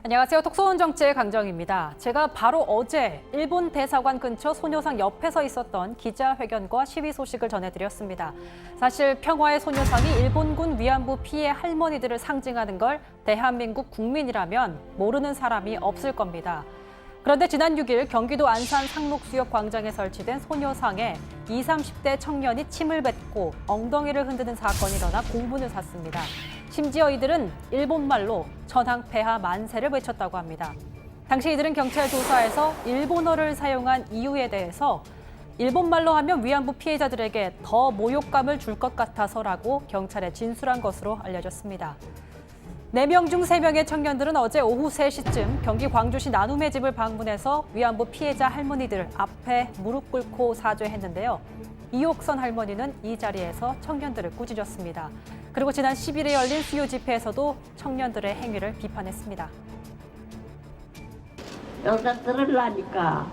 안녕하세요. 톡소원 정치의 강정입니다. 제가 바로 어제 일본 대사관 근처 소녀상 옆에 서 있었던 기자회견과 시위 소식을 전해드렸습니다. 사실 평화의 소녀상이 일본군 위안부 피해 할머니들을 상징하는 걸 대한민국 국민이라면 모르는 사람이 없을 겁니다. 그런데 지난 6일 경기도 안산 상록수협광장에 설치된 소녀상에 20, 30대 청년이 침을 뱉고 엉덩이를 흔드는 사건이 일어나 공분을 샀습니다. 심지어 이들은 일본말로 천황폐하 만세를 외쳤다고 합니다. 당시 이들은 경찰 조사에서 일본어를 사용한 이유에 대해서 일본말로 하면 위안부 피해자들에게 더 모욕감을 줄 것 같아서라고 경찰에 진술한 것으로 알려졌습니다. 4명 중 3명의 청년들은 어제 오후 3시쯤 경기 광주시 나눔의 집을 방문해서 위안부 피해자 할머니들 앞에 무릎 꿇고 사죄했는데요. 이옥선 할머니는 이 자리에서 청년들을 꾸짖었습니다. 그리고 지난 10일에 열린 수요 집회에서도 청년들의 행위를 비판했습니다. 여기다 들으려니까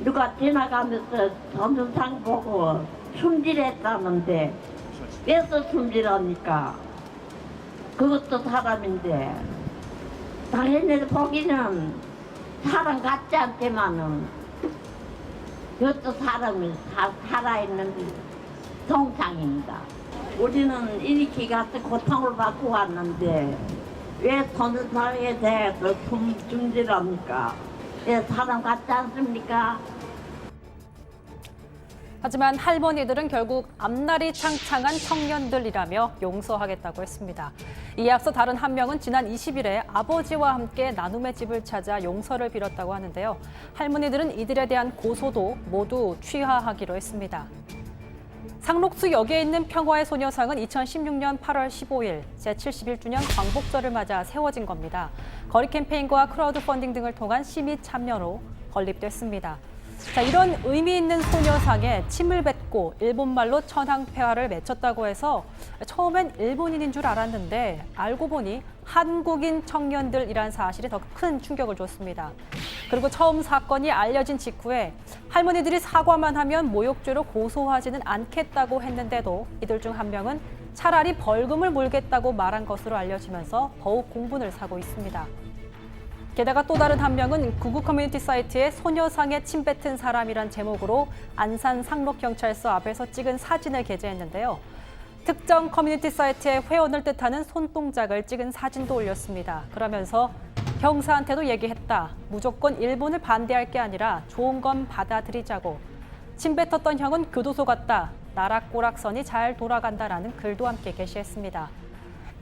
누가 지나가면서 동영상 보고 숨질했다는데 왜서 숨질합니까? 그것도 사람인데 당연히 보기는 사람 같지 않지만은 그것도 사람이 살아있는 통상입니다. 우리는 이렇게 같은 고통을 받고 왔는데 왜 동영상에 대해서 숨질합니까? 왜 사람 같지 않습니까? 하지만 할머니들은 결국 앞날이 창창한 청년들이라며 용서하겠다고 했습니다. 이에 앞서 다른 한 명은 지난 20일에 아버지와 함께 나눔의 집을 찾아 용서를 빌었다고 하는데요. 할머니들은 이들에 대한 고소도 모두 취하하기로 했습니다. 상록수역에 있는 평화의 소녀상은 2016년 8월 15일 제71주년 광복절을 맞아 세워진 겁니다. 거리 캠페인과 크라우드 펀딩 등을 통한 시민 참여로 건립됐습니다. 자, 이런 의미 있는 소녀상에 침을 뱉고 일본말로 천황폐하를 맺혔다고 해서 처음엔 일본인인 줄 알았는데 알고 보니 한국인 청년들이란 사실이 더 큰 충격을 줬습니다. 그리고 처음 사건이 알려진 직후에 할머니들이 사과만 하면 모욕죄로 고소하지는 않겠다고 했는데도 이들 중 한 명은 차라리 벌금을 물겠다고 말한 것으로 알려지면서 더욱 공분을 사고 있습니다. 게다가 또 다른 한 명은 구구 커뮤니티 사이트에 소녀상에 침 뱉은 사람이란 제목으로 안산 상록경찰서 앞에서 찍은 사진을 게재했는데요. 특정 커뮤니티 사이트에 회원을 뜻하는 손동작을 찍은 사진도 올렸습니다. 그러면서 형사한테도 얘기했다. 무조건 일본을 반대할 게 아니라 좋은 건 받아들이자고. 침 뱉었던 형은 교도소 갔다. 나라 꼬락선이 잘 돌아간다라는 글도 함께 게시했습니다.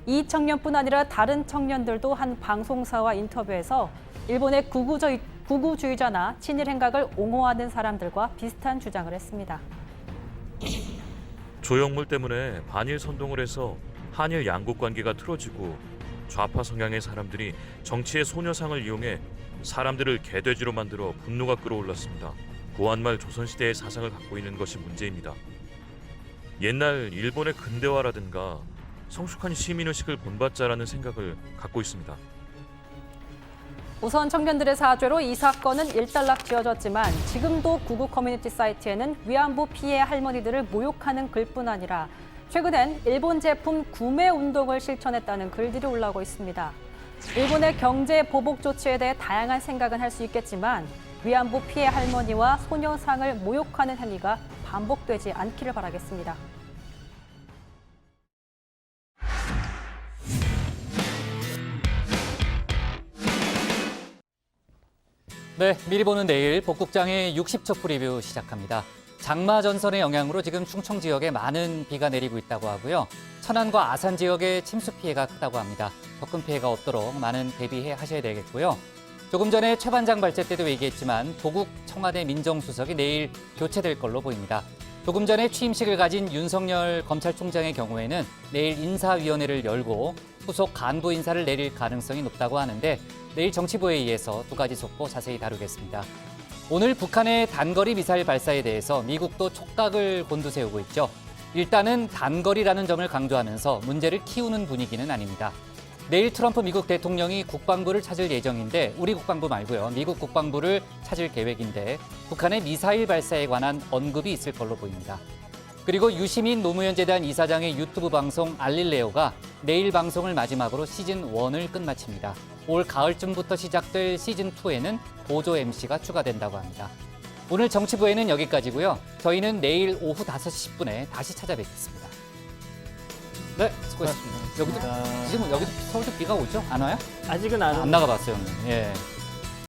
이 청년뿐 아니라 다른 청년들도 한 방송사와 인터뷰에서 일본의 구구주의자나 친일 행각을 옹호하는 사람들과 비슷한 주장을 했습니다. 조형물 때문에 반일 선동을 해서 한일 양국 관계가 틀어지고 좌파 성향의 사람들이 정치의 소녀상을 이용해 사람들을 개돼지로 만들어 분노가 끌어올랐습니다. 고한말 조선시대의 사상을 갖고 있는 것이 문제입니다. 옛날 일본의 근대화라든가 성숙한 시민의식을 본받자라는 생각을 갖고 있습니다. 우선 청년들의 사죄로 이 사건은 일단락 지어졌지만 지금도 구구 커뮤니티 사이트에는 위안부 피해 할머니들을 모욕하는 글뿐 아니라 최근엔 일본 제품 구매 운동을 실천했다는 글들이 올라오고 있습니다. 일본의 경제 보복 조치에 대해 다양한 생각은 할 수 있겠지만 위안부 피해 할머니와 소녀상을 모욕하는 행위가 반복되지 않기를 바라겠습니다. 네, 미리 보는 내일 복국장의 60척 리뷰 시작합니다. 장마 전선의 영향으로 지금 충청 지역에 많은 비가 내리고 있다고 하고요. 천안과 아산 지역에 침수 피해가 크다고 합니다. 더 큰 피해가 없도록 많은 대비해 하셔야 되겠고요. 조금 전에 최 반장 발제 때도 얘기했지만 조국 청와대 민정수석이 내일 교체될 걸로 보입니다. 조금 전에 취임식을 가진 윤석열 검찰총장의 경우에는 내일 인사위원회를 열고 후속 간부 인사를 내릴 가능성이 높다고 하는데 내일 정치부회의에서 두 가지 속보 자세히 다루겠습니다. 오늘 북한의 단거리 미사일 발사에 대해서 미국도 촉각을 곤두세우고 있죠. 일단은 단거리라는 점을 강조하면서 문제를 키우는 분위기는 아닙니다. 내일 트럼프 미국 대통령이 국방부를 찾을 예정인데 우리 국방부 말고요. 미국 국방부를 찾을 계획인데 북한의 미사일 발사에 관한 언급이 있을 걸로 보입니다. 그리고 유시민 노무현 재단 이사장의 유튜브 방송 알릴레오가 내일 방송을 마지막으로 시즌 1을 끝마칩니다. 올 가을쯤부터 시작될 시즌 2에는 보조 MC가 추가된다고 합니다. 오늘 정치부에는 여기까지고요. 저희는 내일 오후 5시 10분에 다시 찾아뵙겠습니다. 네, 수고했습니다. 여기도 지금 여기도 서울도 비가 오죠? 안 와요? 아직은 안 나가봤어요, 형님. 예.